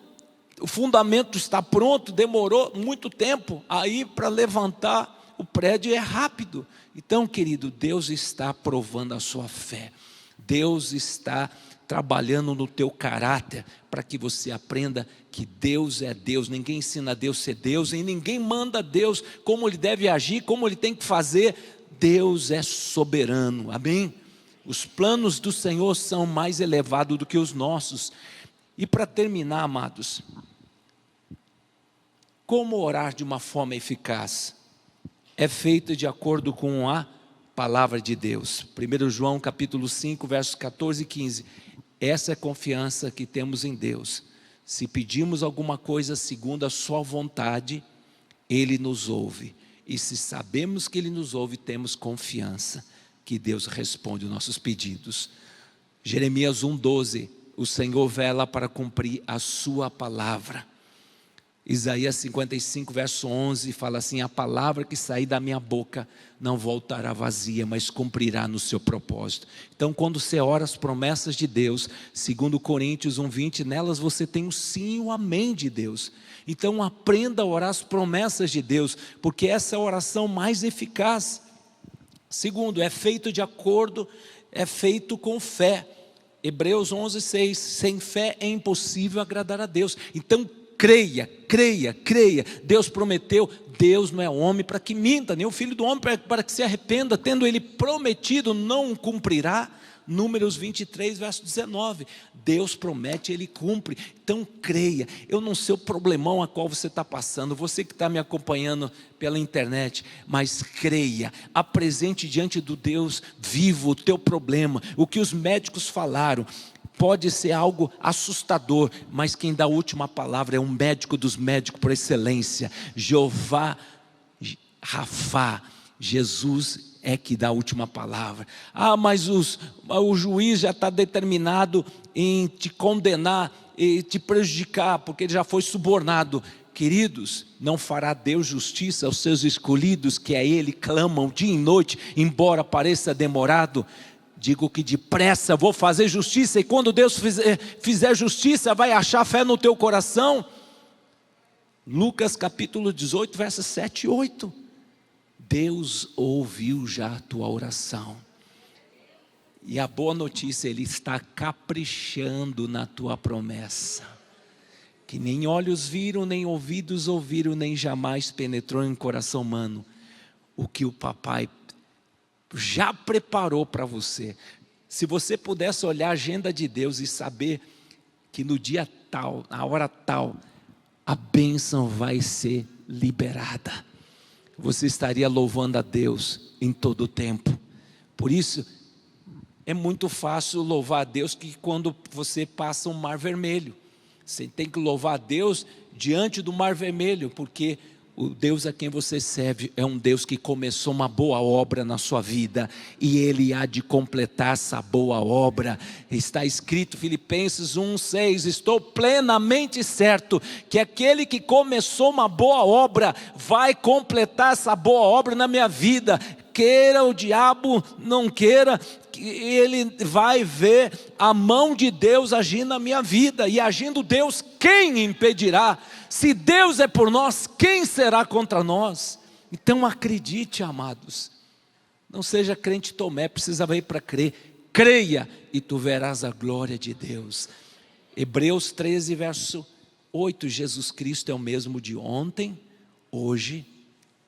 o fundamento está pronto, demorou muito tempo, aí para levantar o prédio é rápido. Então, querido, Deus está provando a sua fé, Deus está trabalhando no teu caráter, para que você aprenda que Deus é Deus. Ninguém ensina a Deus a ser Deus, e ninguém manda a Deus como Ele deve agir, como Ele tem que fazer. Deus é soberano, amém? Os planos do Senhor são mais elevados do que os nossos. E para terminar, amados, como orar de uma forma eficaz? É feito de acordo com a palavra de Deus. 1 João capítulo 5, versos 14 e 15. Essa é a confiança que temos em Deus. Se pedimos alguma coisa segundo a sua vontade, Ele nos ouve. E se sabemos que Ele nos ouve, temos confiança que Deus responde os nossos pedidos. Jeremias 1,12. O Senhor vela para cumprir a sua palavra. Isaías 55, verso 11, fala assim: a palavra que sair da minha boca não voltará vazia, mas cumprirá no seu propósito. Então quando você ora as promessas de Deus, segundo Coríntios 1,20, nelas você tem o sim e o amém de Deus. Então aprenda a orar as promessas de Deus, porque essa é a oração mais eficaz. Segundo, é feito de acordo, é feito com fé. Hebreus 11,6, sem fé é impossível agradar a Deus. Então creia, creia, creia. Deus prometeu, Deus não é homem para que minta, nem o filho do homem para que se arrependa. Tendo Ele prometido, não cumprirá. Números 23, verso 19. Deus promete, Ele cumpre. Então creia. Eu não sei o problemão a qual você está passando, você que está me acompanhando pela internet, mas creia, apresente diante do Deus vivo o teu problema, o que os médicos falaram. Pode ser algo assustador, mas quem dá a última palavra é um médico dos médicos por excelência, Jeová Rafá. Jesus é que dá a última palavra. Mas o juiz já está determinado em te condenar e te prejudicar, porque ele já foi subornado. Queridos, não fará Deus justiça aos seus escolhidos, que a Ele clamam dia e noite, embora pareça demorado? Digo que depressa vou fazer justiça, e quando Deus fizer justiça, vai achar fé no teu coração. Lucas capítulo 18, versos 7 e 8. Deus ouviu já a tua oração. E a boa notícia, Ele está caprichando na tua promessa. Que nem olhos viram, nem ouvidos ouviram, nem jamais penetrou em coração humano o que o papai já preparou para você. Se você pudesse olhar a agenda de Deus e saber que no dia tal, na hora tal, a bênção vai ser liberada. Você estaria louvando a Deus em todo o tempo. Por isso, é muito fácil louvar a Deus que quando você passa um mar vermelho. Você tem que louvar a Deus diante do mar vermelho, porque o Deus a quem você serve é um Deus que começou uma boa obra na sua vida, e Ele há de completar essa boa obra. Está escrito, Filipenses 1:6, estou plenamente certo que aquele que começou uma boa obra, vai completar essa boa obra na minha vida. Queira o diabo, não queira, ele vai ver a mão de Deus agindo na minha vida, e agindo Deus, quem impedirá? Se Deus é por nós, quem será contra nós? Então acredite, amados, não seja crente Tomé, precisa vir para crer, creia e tu verás a glória de Deus. Hebreus 13 verso 8, Jesus Cristo é o mesmo de ontem, hoje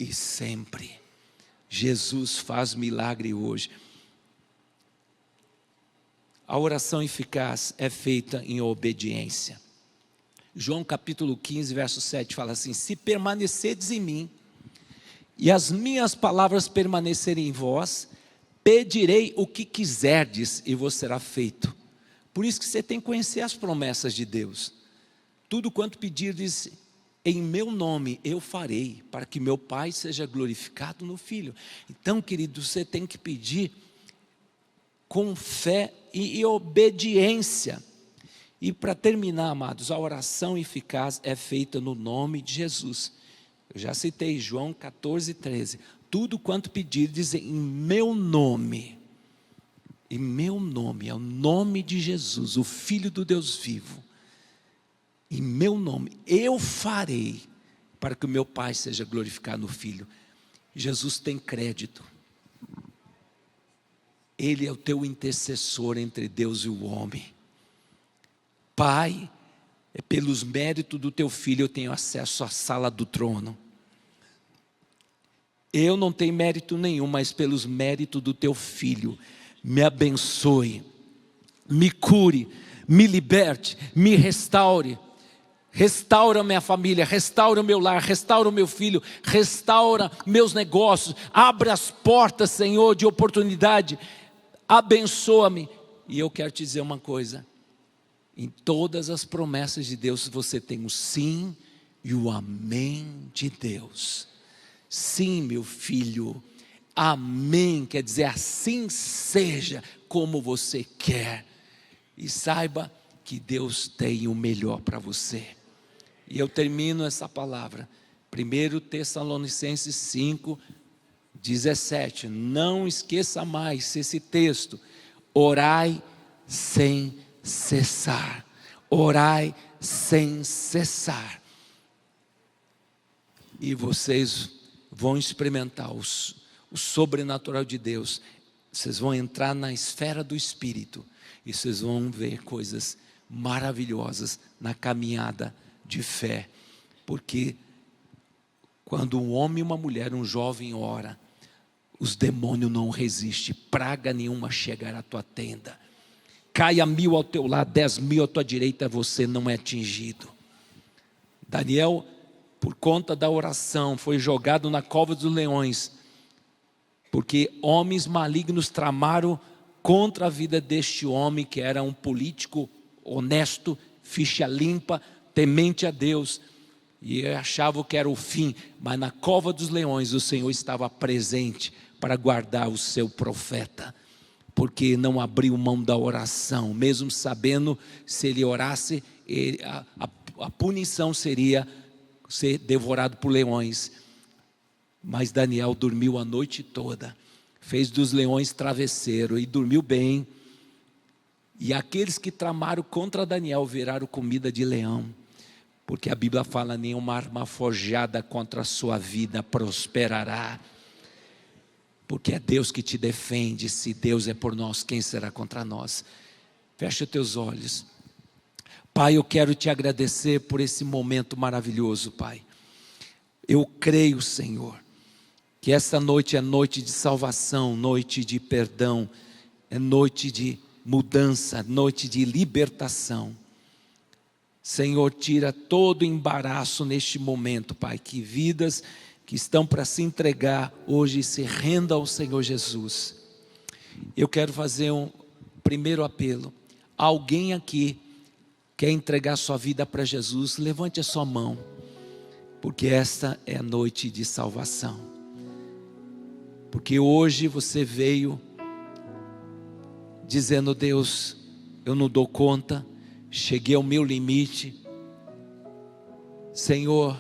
e sempre. Jesus faz milagre hoje. A oração eficaz é feita em obediência. João capítulo 15, verso 7 fala assim: se permanecerdes em mim, e as minhas palavras permanecerem em vós, pedirei o que quiserdes, e vos será feito. Por isso que você tem que conhecer as promessas de Deus. Tudo quanto pedirdes em meu nome, eu farei, para que meu Pai seja glorificado no Filho. Então, querido, você tem que pedir com fé e obediência. E para terminar, amados, a oração eficaz é feita no nome de Jesus. Eu já citei João 14:13. Tudo quanto pedirdes em meu nome, é o nome de Jesus, o Filho do Deus vivo. Em meu nome, eu farei, para que o meu Pai seja glorificado no Filho. Jesus tem crédito. Ele é o teu intercessor entre Deus e o homem. Pai, é pelos méritos do teu filho eu tenho acesso à sala do trono. Eu não tenho mérito nenhum, mas pelos méritos do teu filho, me abençoe, me cure, me liberte, me restaure. Restaura minha família, restaura o meu lar, restaura o meu filho, restaura meus negócios, abre as portas, Senhor, de oportunidade, abençoa-me. E eu quero te dizer uma coisa: em todas as promessas de Deus você tem o sim e o amém de Deus. Sim, meu filho, amém, quer dizer assim seja como você quer. E saiba que Deus tem o melhor para você. E eu termino essa palavra, 1 Tessalonicenses 5:17, não esqueça mais esse texto: orai sem cessar, orai sem cessar, e vocês vão experimentar o sobrenatural de Deus. Vocês vão entrar na esfera do Espírito, e vocês vão ver coisas maravilhosas na caminhada de fé, porque quando um homem e uma mulher, um jovem ora, os demônios não resistem, praga nenhuma chegará à tua tenda. Caia 1000 ao teu lado, 10.000 à tua direita, você não é atingido. Daniel, por conta da oração, foi jogado na cova dos leões, porque homens malignos tramaram contra a vida deste homem, que era um político honesto, ficha limpa, temente a Deus, e achavam que era o fim, mas na cova dos leões o Senhor estava presente para guardar o seu profeta, porque não abriu mão da oração, mesmo sabendo se ele orasse, a punição seria ser devorado por leões. Mas Daniel dormiu a noite toda, fez dos leões travesseiro e dormiu bem. E aqueles que tramaram contra Daniel viraram comida de leão, porque a Bíblia fala: nenhuma arma forjada contra a sua vida prosperará, porque é Deus que te defende. Se Deus é por nós, quem será contra nós? Fecha os teus olhos. Pai, eu quero te agradecer por esse momento maravilhoso, Pai. Eu creio, Senhor, que essa noite é noite de salvação, noite de perdão, é noite de mudança, noite de libertação. Senhor, tira todo embaraço neste momento, Pai, que vidas que estão para se entregar hoje se rendam ao Senhor Jesus. Eu quero fazer um primeiro apelo. Alguém aqui quer entregar sua vida para Jesus? Levante a sua mão, porque esta é a noite de salvação. Porque hoje você veio dizendo: Deus, eu não dou conta, cheguei ao meu limite, Senhor,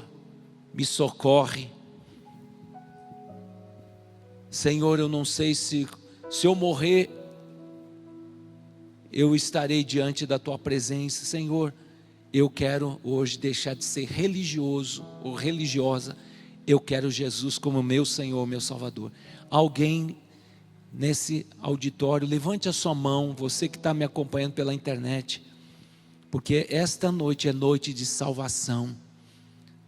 me socorre. Senhor, eu não sei se eu morrer, eu estarei diante da Tua presença. Senhor, eu quero hoje deixar de ser religioso ou religiosa. Eu quero Jesus como meu Senhor, meu Salvador. Alguém nesse auditório, levante a sua mão, você que está me acompanhando pela internet, porque esta noite é noite de salvação.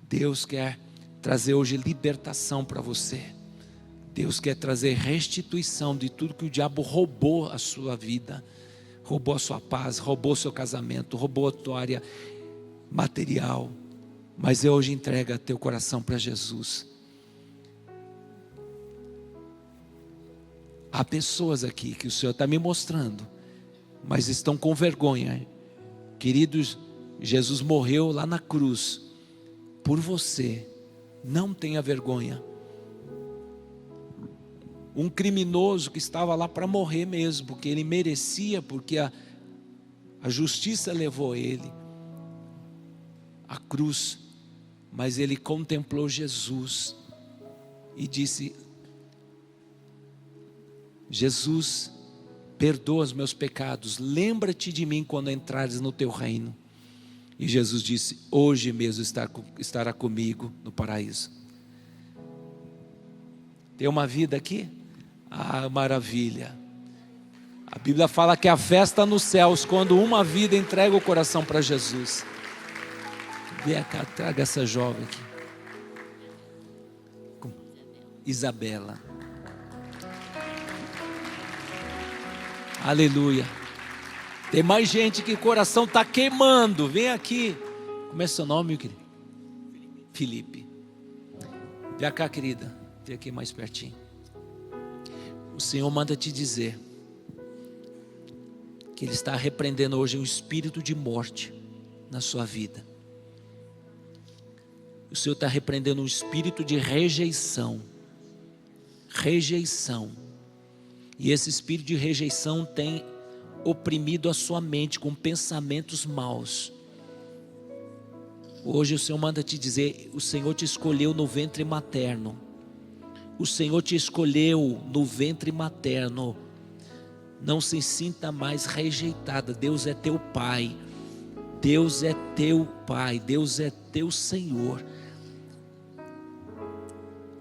Deus quer trazer hoje libertação para você. Deus quer trazer restituição de tudo que o diabo roubou a sua vida, roubou a sua paz, roubou o seu casamento, roubou a tua área material. Mas hoje entrega teu coração para Jesus. Há pessoas aqui que o Senhor está me mostrando, mas estão com vergonha. Queridos, Jesus morreu lá na cruz por você. Não tenha vergonha. Um criminoso que estava lá para morrer mesmo, porque ele merecia, porque a justiça levou ele à cruz. Mas ele contemplou Jesus e disse: Jesus, perdoa os meus pecados, lembra-te de mim quando entrares no teu reino. E Jesus disse: hoje mesmo estará comigo no paraíso. Tem uma vida aqui? Ah, maravilha. A Bíblia fala que a festa nos céus quando uma vida entrega o coração para Jesus. Vem cá, traga essa jovem aqui. Isabela. Aleluia. Tem mais gente que o coração está queimando. Vem aqui. Como é seu nome, meu querido? Felipe. Vem cá, querida. Vem aqui mais pertinho. O Senhor manda te dizer que Ele está repreendendo hoje um espírito de morte na sua vida. O Senhor está repreendendo um espírito de rejeição. Rejeição. E esse espírito de rejeição tem oprimido a sua mente com pensamentos maus. Hoje o Senhor manda te dizer: o Senhor te escolheu no ventre materno. O Senhor te escolheu no ventre materno. Não se sinta mais rejeitada. Deus é teu Pai. Deus é teu Pai. Deus é teu Senhor.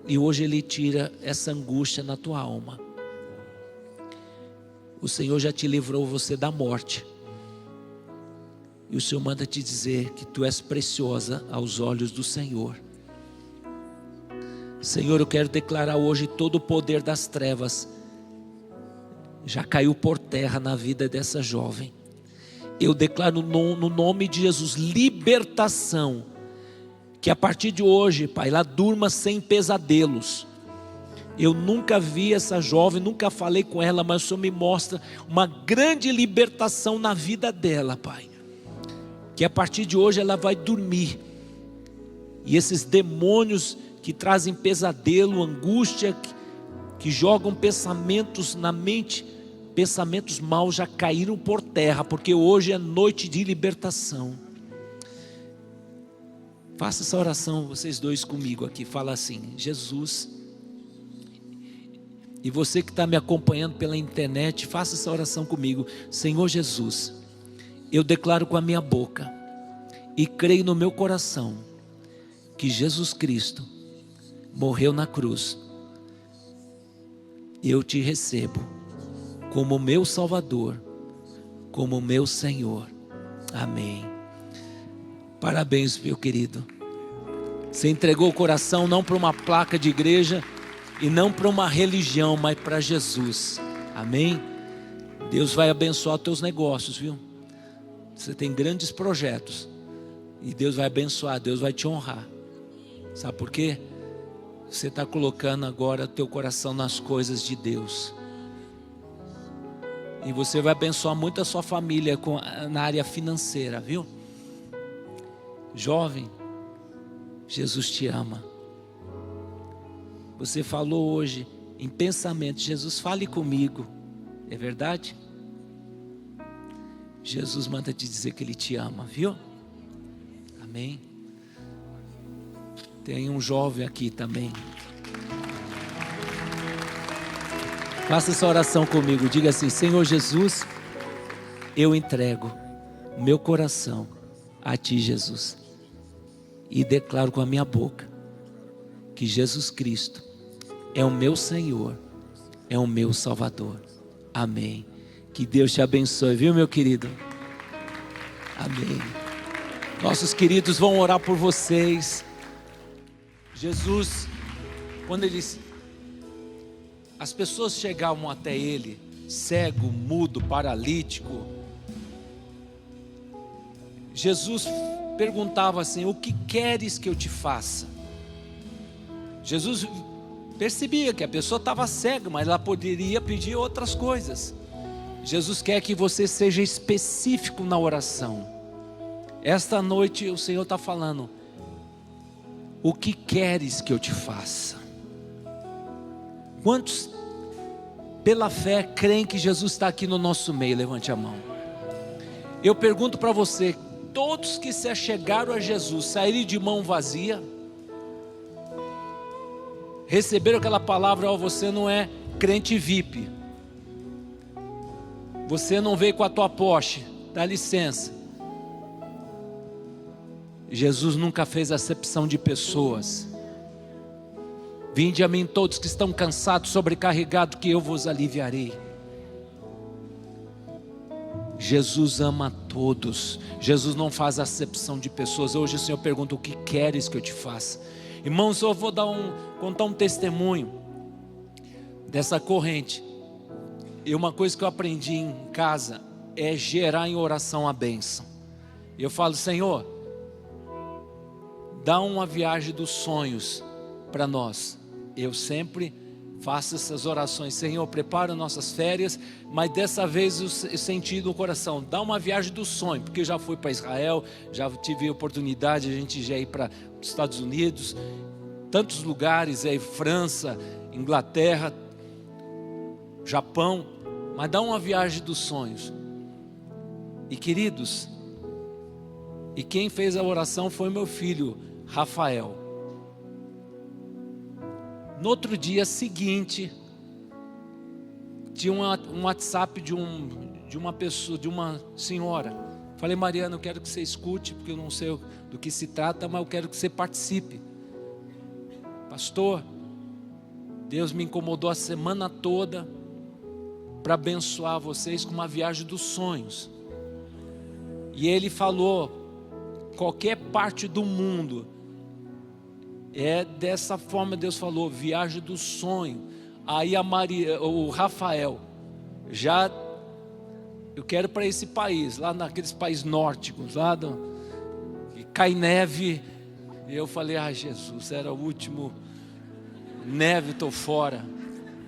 E hoje Ele tira essa angústia na tua alma. O Senhor já te livrou você da morte. E o Senhor manda te dizer que tu és preciosa aos olhos do Senhor. Senhor, eu quero declarar hoje todo o poder das trevas já caiu por terra na vida dessa jovem. Eu declaro no nome de Jesus libertação. Que a partir de hoje, Pai, ela durma sem pesadelos. Eu nunca vi essa jovem, nunca falei com ela, mas o Senhor me mostra uma grande libertação na vida dela, Pai. Que a partir de hoje ela vai dormir. E esses demônios que trazem pesadelo, angústia, que jogam pensamentos na mente, pensamentos maus já caíram por terra, porque hoje é noite de libertação. Faça essa oração, vocês dois comigo aqui, fala assim: Jesus, e você que está me acompanhando pela internet, faça essa oração comigo. Senhor Jesus, eu declaro com a minha boca e creio no meu coração que Jesus Cristo morreu na cruz. Eu te recebo como meu Salvador, como meu Senhor. Amém. Parabéns, meu querido. Você entregou o coração não para uma placa de igreja e não para uma religião, mas para Jesus. Amém? Deus vai abençoar teus negócios, viu? Você tem grandes projetos. E Deus vai abençoar, Deus vai te honrar. Sabe por quê? Você está colocando agora teu coração nas coisas de Deus. E você vai abençoar muito a sua família na área financeira, viu? Jovem, Jesus te ama. Você falou hoje em pensamento, Jesus, fale comigo. É verdade? Jesus manda te dizer que Ele te ama, viu? Amém? Tem um jovem aqui também. Faça essa oração comigo. Diga assim: Senhor Jesus, eu entrego o meu coração a Ti, Jesus. E declaro com a minha boca que Jesus Cristo é o meu Senhor, é o meu Salvador. Amém. Que Deus te abençoe, viu, meu querido? Amém. Nossos queridos vão orar por vocês. Jesus, quando as pessoas chegavam até Ele, cego, mudo, paralítico, Jesus perguntava assim: o que queres que eu te faça? Jesus percebia que a pessoa estava cega, mas ela poderia pedir outras coisas. Jesus quer que você seja específico na oração. Esta noite o Senhor está falando: o que queres que eu te faça? Quantos pela fé creem que Jesus está aqui no nosso meio? Levante a mão. Eu pergunto para você: todos que se achegaram a Jesus saíram de mão vazia? Receberam aquela palavra: ó, você não é crente VIP, você não veio com a tua Porsche, dá licença. Jesus nunca fez acepção de pessoas. Vinde a mim todos que estão cansados, sobrecarregados, que eu vos aliviarei. Jesus ama a todos. Jesus não faz acepção de pessoas. Hoje o Senhor pergunta: o que queres que eu te faça? Irmãos, eu vou contar um testemunho dessa corrente. E uma coisa que eu aprendi em casa é gerar em oração a bênção. Eu falo: Senhor, dá uma viagem dos sonhos para nós. Eu sempre faço essas orações: Senhor, prepara nossas férias, mas dessa vez eu senti no coração: dá uma viagem do sonho, porque eu já fui para Israel, já tive a oportunidade, a gente já ir para os Estados Unidos, tantos lugares, aí França, Inglaterra, Japão, mas dá uma viagem dos sonhos. E queridos, e quem fez a oração foi meu filho Rafael. No outro dia seguinte, tinha um WhatsApp de uma pessoa, de uma senhora. Falei: Mariana, eu quero que você escute, porque eu não sei do que se trata, mas eu quero que você participe. Pastor, Deus me incomodou a semana toda para abençoar vocês com uma viagem dos sonhos. E Ele falou: qualquer parte do mundo. É dessa forma Deus falou: viagem do sonho. Aí o Rafael, eu quero para esse país, lá naqueles países nórdicos, lá que cai neve. E eu falei: Jesus, era o último neve, estou fora.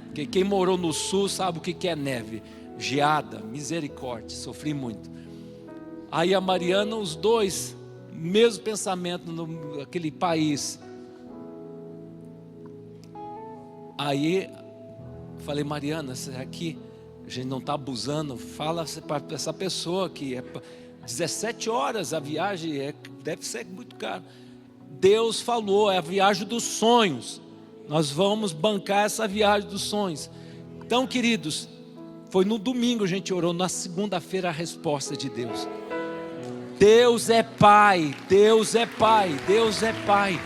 Porque quem morou no sul sabe o que é neve, geada, misericórdia, sofri muito. Aí a Mariana, os dois, mesmo pensamento naquele país. Aí falei: Mariana, será que a gente não está abusando? Fala para essa pessoa que é 17 horas a viagem, deve ser muito caro. Deus falou: é a viagem dos sonhos. Nós vamos bancar essa viagem dos sonhos. Então, queridos, foi no domingo a gente orou, na segunda-feira a resposta de Deus. Deus é Pai, Deus é Pai, Deus é Pai.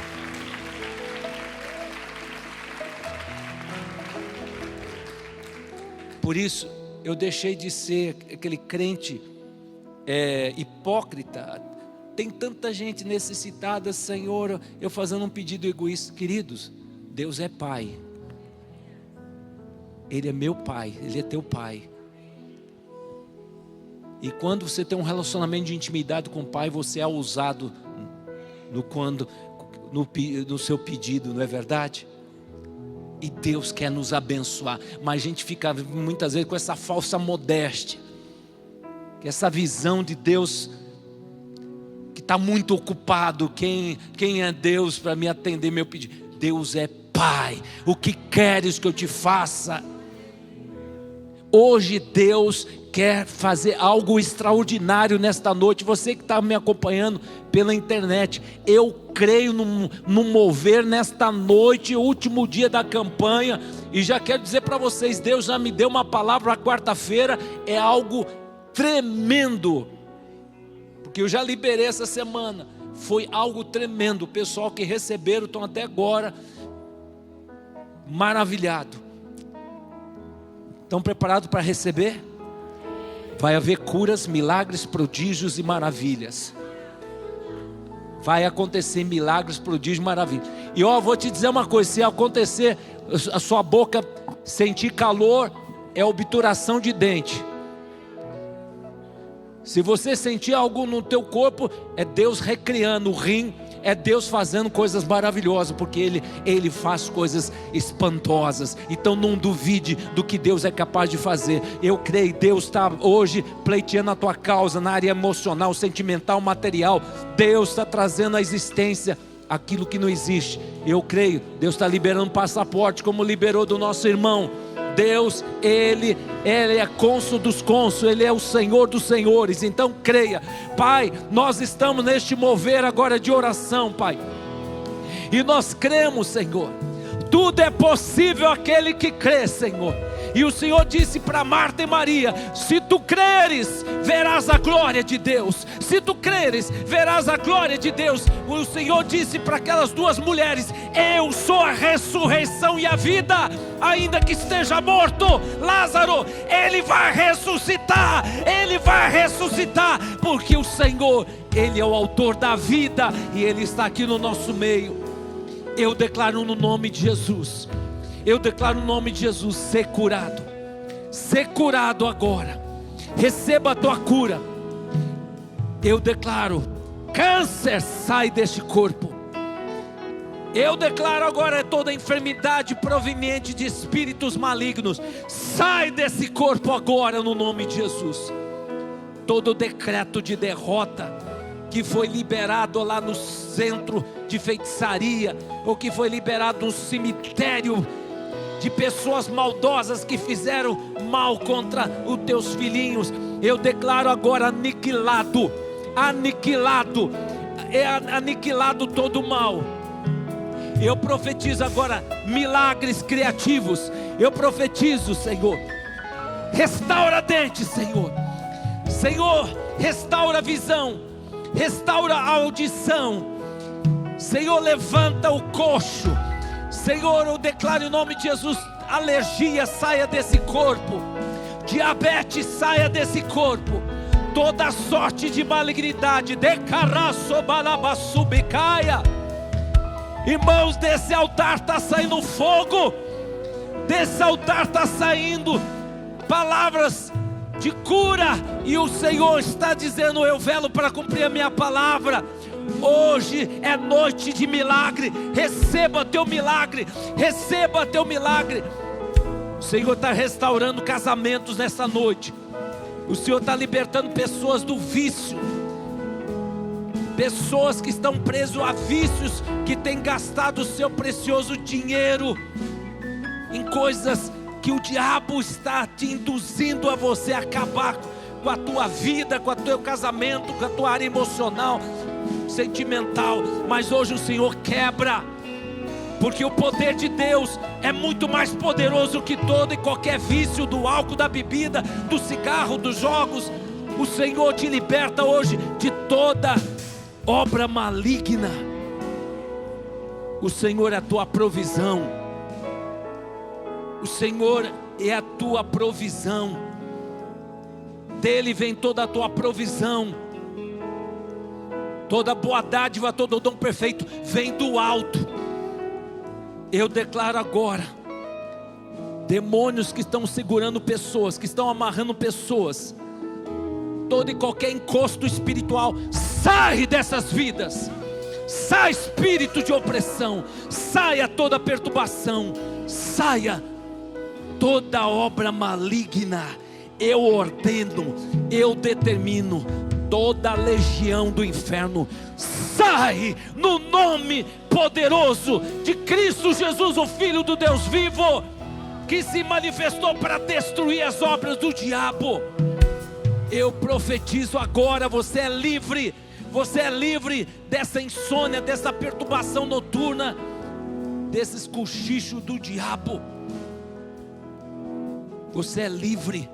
Por isso, eu deixei de ser aquele crente hipócrita. Tem tanta gente necessitada, Senhor, eu fazendo um pedido egoísta. Queridos, Deus é Pai. Ele é meu Pai, Ele é teu Pai. E quando você tem um relacionamento de intimidade com o Pai, você é usado no seu pedido, não é verdade? E Deus quer nos abençoar, mas a gente fica muitas vezes com essa falsa modéstia, essa visão de Deus que está muito ocupado. Quem é Deus para me atender meu pedido? Deus é Pai. O que queres que eu te faça? Hoje Deus quer fazer algo extraordinário nesta noite. Você que está me acompanhando pela internet, eu creio no mover nesta noite, último dia da campanha. E já quero dizer para vocês, Deus já me deu uma palavra para quarta-feira. É algo tremendo, porque eu já liberei essa semana. Foi algo tremendo. O pessoal que receberam estão até agora maravilhado. Estão preparados para receber? Vai haver curas, milagres, prodígios e maravilhas. Vai acontecer milagres, prodígios e maravilhas. E vou te dizer uma coisa: se acontecer, a sua boca sentir calor, é obturação de dente. Se você sentir algo no teu corpo, é Deus recriando o rim, é Deus fazendo coisas maravilhosas, porque Ele faz coisas espantosas. Então não duvide do que Deus é capaz de fazer. Eu creio, Deus está hoje pleiteando a tua causa na área emocional, sentimental, material. Deus está trazendo à existência aquilo que não existe. Eu creio, Deus está liberando passaporte, como liberou do nosso irmão. Deus, Ele é cônsul dos cônsules, Ele é o Senhor dos senhores. Então creia, Pai, nós estamos neste mover agora de oração, Pai, e nós cremos, Senhor, tudo é possível aquele que crê, Senhor. E o Senhor disse para Marta e Maria: se tu creres, verás a glória de Deus. Se tu creres, verás a glória de Deus. O Senhor disse para aquelas duas mulheres: eu sou a ressurreição e a vida. Ainda que esteja morto Lázaro, ele vai ressuscitar. Ele vai ressuscitar, porque o Senhor, Ele é o autor da vida, e Ele está aqui no nosso meio. Eu declaro no nome de Jesus, eu declaro no nome de Jesus: ser curado agora. Receba a tua cura. Eu declaro: câncer, sai deste corpo. Eu declaro agora: toda enfermidade proveniente de espíritos malignos, sai desse corpo agora no nome de Jesus. Todo decreto de derrota que foi liberado lá no centro de feitiçaria, ou que foi liberado no cemitério de pessoas maldosas que fizeram mal contra os teus filhinhos, eu declaro agora aniquilado todo o mal. Eu profetizo agora milagres criativos. Eu profetizo, Senhor, restaura dentes, Senhor. Senhor, restaura a visão, restaura a audição. Senhor, levanta o coxo. Senhor, eu declaro em nome de Jesus: alergia saia desse corpo, diabetes saia desse corpo, toda sorte de malignidade, decaraçobalabassubicaia. Irmãos, desse altar está saindo fogo, desse altar está saindo palavras de cura, e o Senhor está dizendo: eu velo para cumprir a minha palavra. Hoje é noite de milagre. Receba teu milagre, receba teu milagre. O Senhor está restaurando casamentos nessa noite. O Senhor está libertando pessoas do vício, pessoas que estão presas a vícios, que têm gastado o seu precioso dinheiro em coisas que o diabo está te induzindo a você acabar com a tua vida, com o teu casamento, com a tua área emocional, sentimental. Mas hoje o Senhor quebra, porque o poder de Deus é muito mais poderoso que todo e qualquer vício, do álcool, da bebida, do cigarro, dos jogos. O Senhor te liberta hoje de toda obra maligna. O Senhor é a tua provisão. O Senhor é a tua provisão. Dele vem toda a tua provisão. Toda boa dádiva, todo dom perfeito vem do alto. Eu declaro agora: demônios que estão segurando pessoas, que estão amarrando pessoas, todo e qualquer encosto espiritual, sai dessas vidas, Sai espírito de opressão, saia toda perturbação, saia toda obra maligna. Eu ordeno, eu determino, toda a legião do inferno sai no nome poderoso de Cristo Jesus, o Filho do Deus vivo, que se manifestou para destruir as obras do diabo. Eu profetizo agora, você é livre. Você é livre dessa insônia, dessa perturbação noturna, desses cochichos do diabo. Você é livre.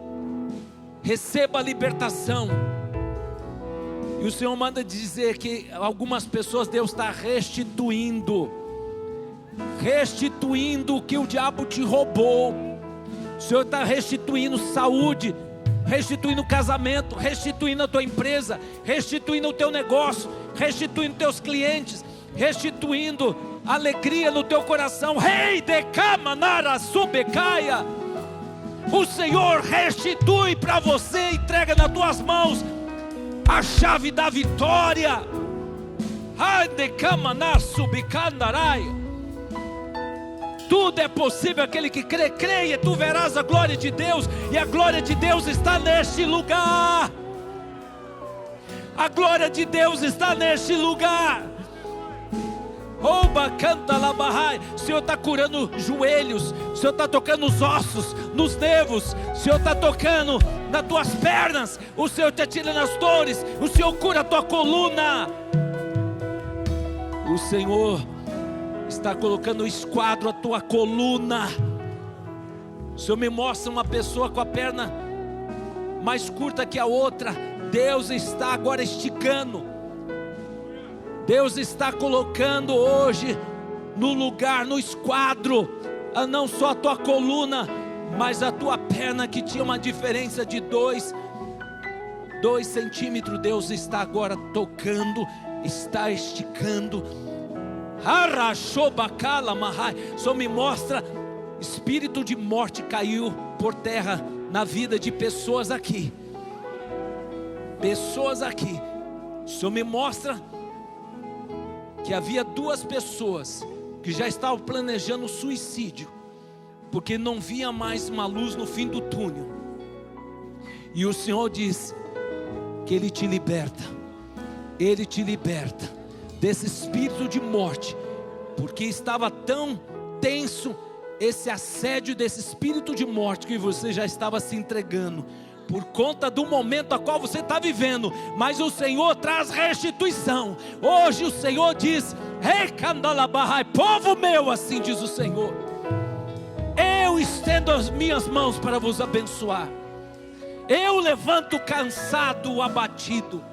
Receba a libertação. E o Senhor manda dizer que algumas pessoas Deus está restituindo o que o diabo te roubou. O Senhor está restituindo saúde, restituindo o casamento, restituindo a tua empresa, restituindo o teu negócio, restituindo teus clientes, restituindo alegria no teu coração. Rei de Kamanara Subecaia, o Senhor restitui para você, entrega nas tuas mãos a chave da vitória. Rei de Kamanara Subecandarai. Tudo é possível aquele que crê. Creia e tu verás a glória de Deus. E a glória de Deus está neste lugar. A glória de Deus está neste lugar. Oba, canta lá, barrai. O Senhor está curando joelhos. O Senhor está tocando nos ossos, nos nervos. O Senhor está tocando nas tuas pernas. O Senhor te tira nas dores. O Senhor cura a tua coluna. O Senhor está colocando o esquadro à tua coluna. O Senhor me mostra uma pessoa com a perna mais curta que a outra. Deus está agora esticando. Deus está colocando hoje no lugar, no esquadro, não só a tua coluna, mas a tua perna que tinha uma diferença de 2 centímetros. Deus está agora tocando, está esticando. Só me mostra, espírito de morte caiu por terra na vida de pessoas aqui. Pessoas aqui. O Senhor me mostra que havia 2 pessoas que já estavam planejando suicídio, porque não via mais uma luz no fim do túnel. E o Senhor diz que Ele te liberta. Ele te liberta desse espírito de morte, porque estava tão tenso esse assédio desse espírito de morte, que você já estava se entregando, por conta do momento a qual você está vivendo. Mas o Senhor traz restituição. Hoje o Senhor diz: Ei, Candalabarrai, povo meu, assim diz o Senhor, eu estendo as minhas mãos para vos abençoar. Eu levanto o cansado, o abatido.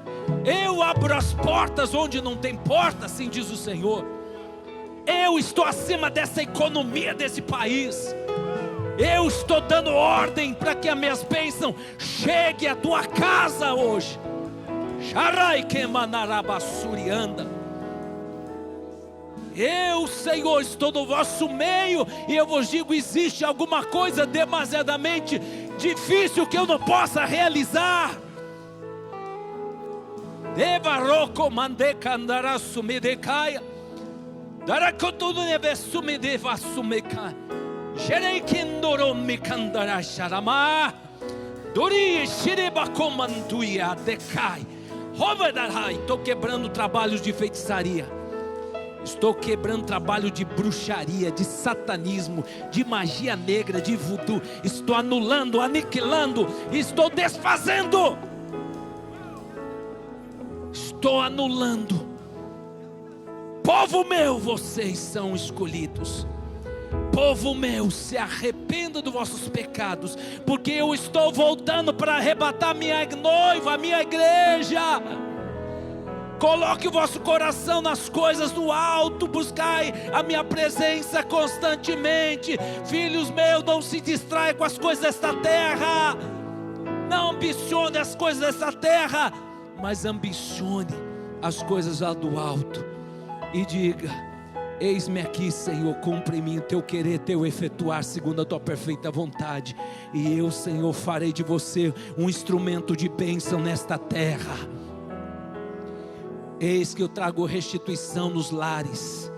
Eu abro as portas onde não tem porta, assim diz o Senhor. Eu estou acima dessa economia desse país. Eu estou dando ordem para que as minhas bênçãos cheguem à tua casa hoje. Eu, Senhor, estou no vosso meio, e eu vos digo: existe alguma coisa demasiadamente difícil que eu não possa realizar? Devaroko mande candara sumidecaia, daracotudo neve sumideva sumeca, jereikindoro me candara sharama, dori shireba comanduia decai, rovedarai. Estou quebrando trabalhos de feitiçaria. Estou quebrando trabalho de bruxaria, de satanismo, de magia negra, de voodoo. Estou anulando, aniquilando, estou desfazendo. Estou anulando. Povo meu, vocês são escolhidos. Povo meu, se arrependa dos vossos pecados, porque eu estou voltando para arrebatar minha noiva, minha igreja. Coloque o vosso coração nas coisas do alto, buscai a minha presença constantemente. Filhos meus, não se distraia com as coisas desta terra. Não ambicione as coisas desta terra, mas ambicione as coisas lá do alto. E diga: eis-me aqui, Senhor, cumpre em mim o teu querer, teu efetuar, segundo a tua perfeita vontade. E eu, Senhor, farei de você um instrumento de bênção nesta terra. Eis que eu trago restituição nos lares.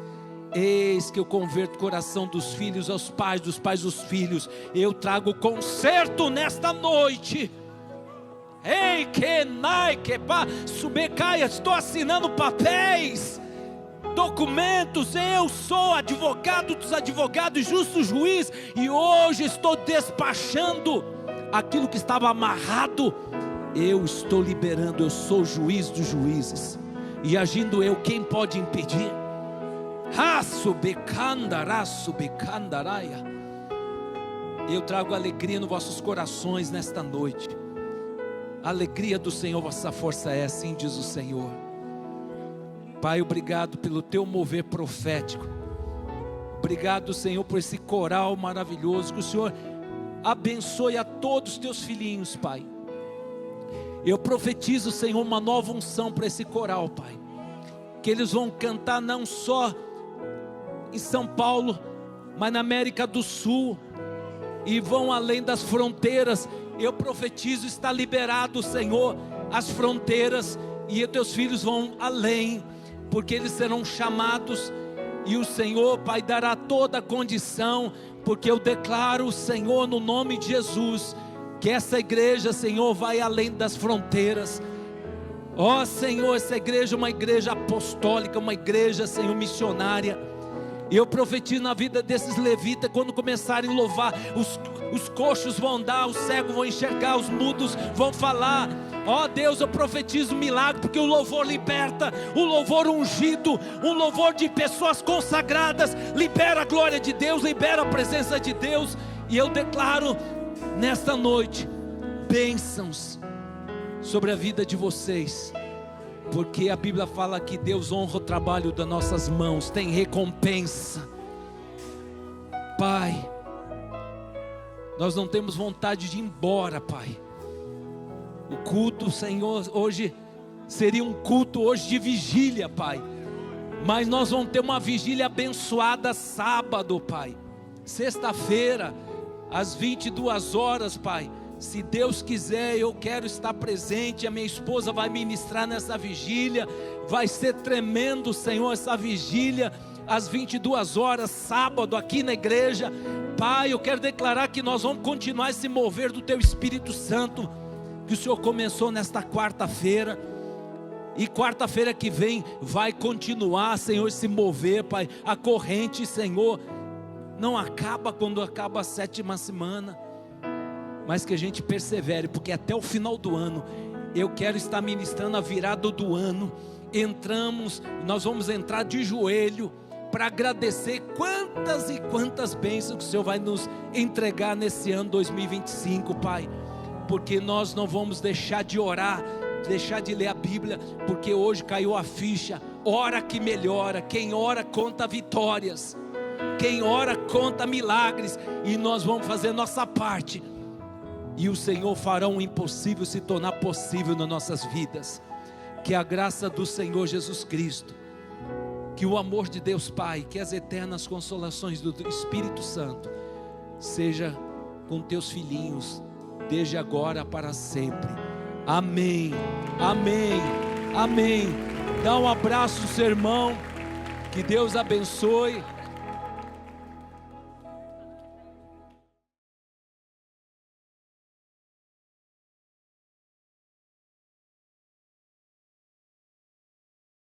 Eis que eu converto o coração dos filhos aos pais, dos pais aos filhos. Eu trago conserto nesta noite. Ei, que nai, que pá, subecaia, estou assinando papéis, documentos. Eu sou advogado dos advogados, justo juiz, e hoje estou despachando aquilo que estava amarrado. Eu estou liberando, eu sou juiz dos juízes, e agindo eu, quem pode impedir? Eu trago alegria nos vossos corações nesta noite. A alegria do Senhor, vossa força é, assim diz o Senhor. Pai, obrigado pelo teu mover profético. Obrigado, Senhor, por esse coral maravilhoso. Que o Senhor abençoe a todos os teus filhinhos, Pai. Eu profetizo, Senhor, uma nova unção para esse coral, Pai. Que eles vão cantar não só em São Paulo, mas na América do Sul, e vão além das fronteiras. Eu profetizo, está liberado, Senhor, as fronteiras, e teus filhos vão além, porque eles serão chamados, e o Senhor, Pai, dará toda a condição, porque eu declaro, Senhor, no nome de Jesus, que essa igreja, Senhor, vai além das fronteiras. Ó Senhor, essa igreja é uma igreja apostólica, uma igreja, Senhor, missionária. E eu profetizo na vida desses levitas, quando começarem a louvar, os coxos vão andar, os cegos vão enxergar, os mudos vão falar. Ó Deus, eu profetizo um milagre, porque o louvor liberta, o louvor ungido, um louvor de pessoas consagradas, libera a glória de Deus, libera a presença de Deus. E eu declaro nesta noite bênçãos sobre a vida de vocês, porque a Bíblia fala que Deus honra o trabalho das nossas mãos, tem recompensa. Pai, nós não temos vontade de ir embora, Pai. O culto, Senhor, hoje seria um culto hoje de vigília, Pai, mas nós vamos ter uma vigília abençoada sábado, Pai, sexta-feira, às 22 horas, Pai. Se Deus quiser, eu quero estar presente. A minha esposa vai ministrar nessa vigília. Vai ser tremendo, Senhor, essa vigília às 22 horas, sábado, aqui na igreja. Pai, eu quero declarar que nós vamos continuar esse mover do Teu Espírito Santo, que o Senhor começou nesta quarta-feira, e quarta-feira que vem vai continuar, Senhor, esse mover, Pai. A corrente, Senhor, não acaba quando acaba a 7ª semana, mas que a gente persevere, porque até o final do ano, eu quero estar ministrando a virada do ano. Nós vamos entrar de joelho, para agradecer quantas e quantas bênçãos que o Senhor vai nos entregar nesse ano 2025, Pai, porque nós não vamos deixar de orar, deixar de ler a Bíblia, porque hoje caiu a ficha, ora que melhora, quem ora conta vitórias, quem ora conta milagres, e nós vamos fazer nossa parte, e o Senhor fará o impossível se tornar possível nas nossas vidas. Que a graça do Senhor Jesus Cristo, que o amor de Deus Pai, que as eternas consolações do Espírito Santo seja com teus filhinhos, desde agora para sempre. Amém, amém, amém. Dá um abraço ao seu irmão, que Deus abençoe.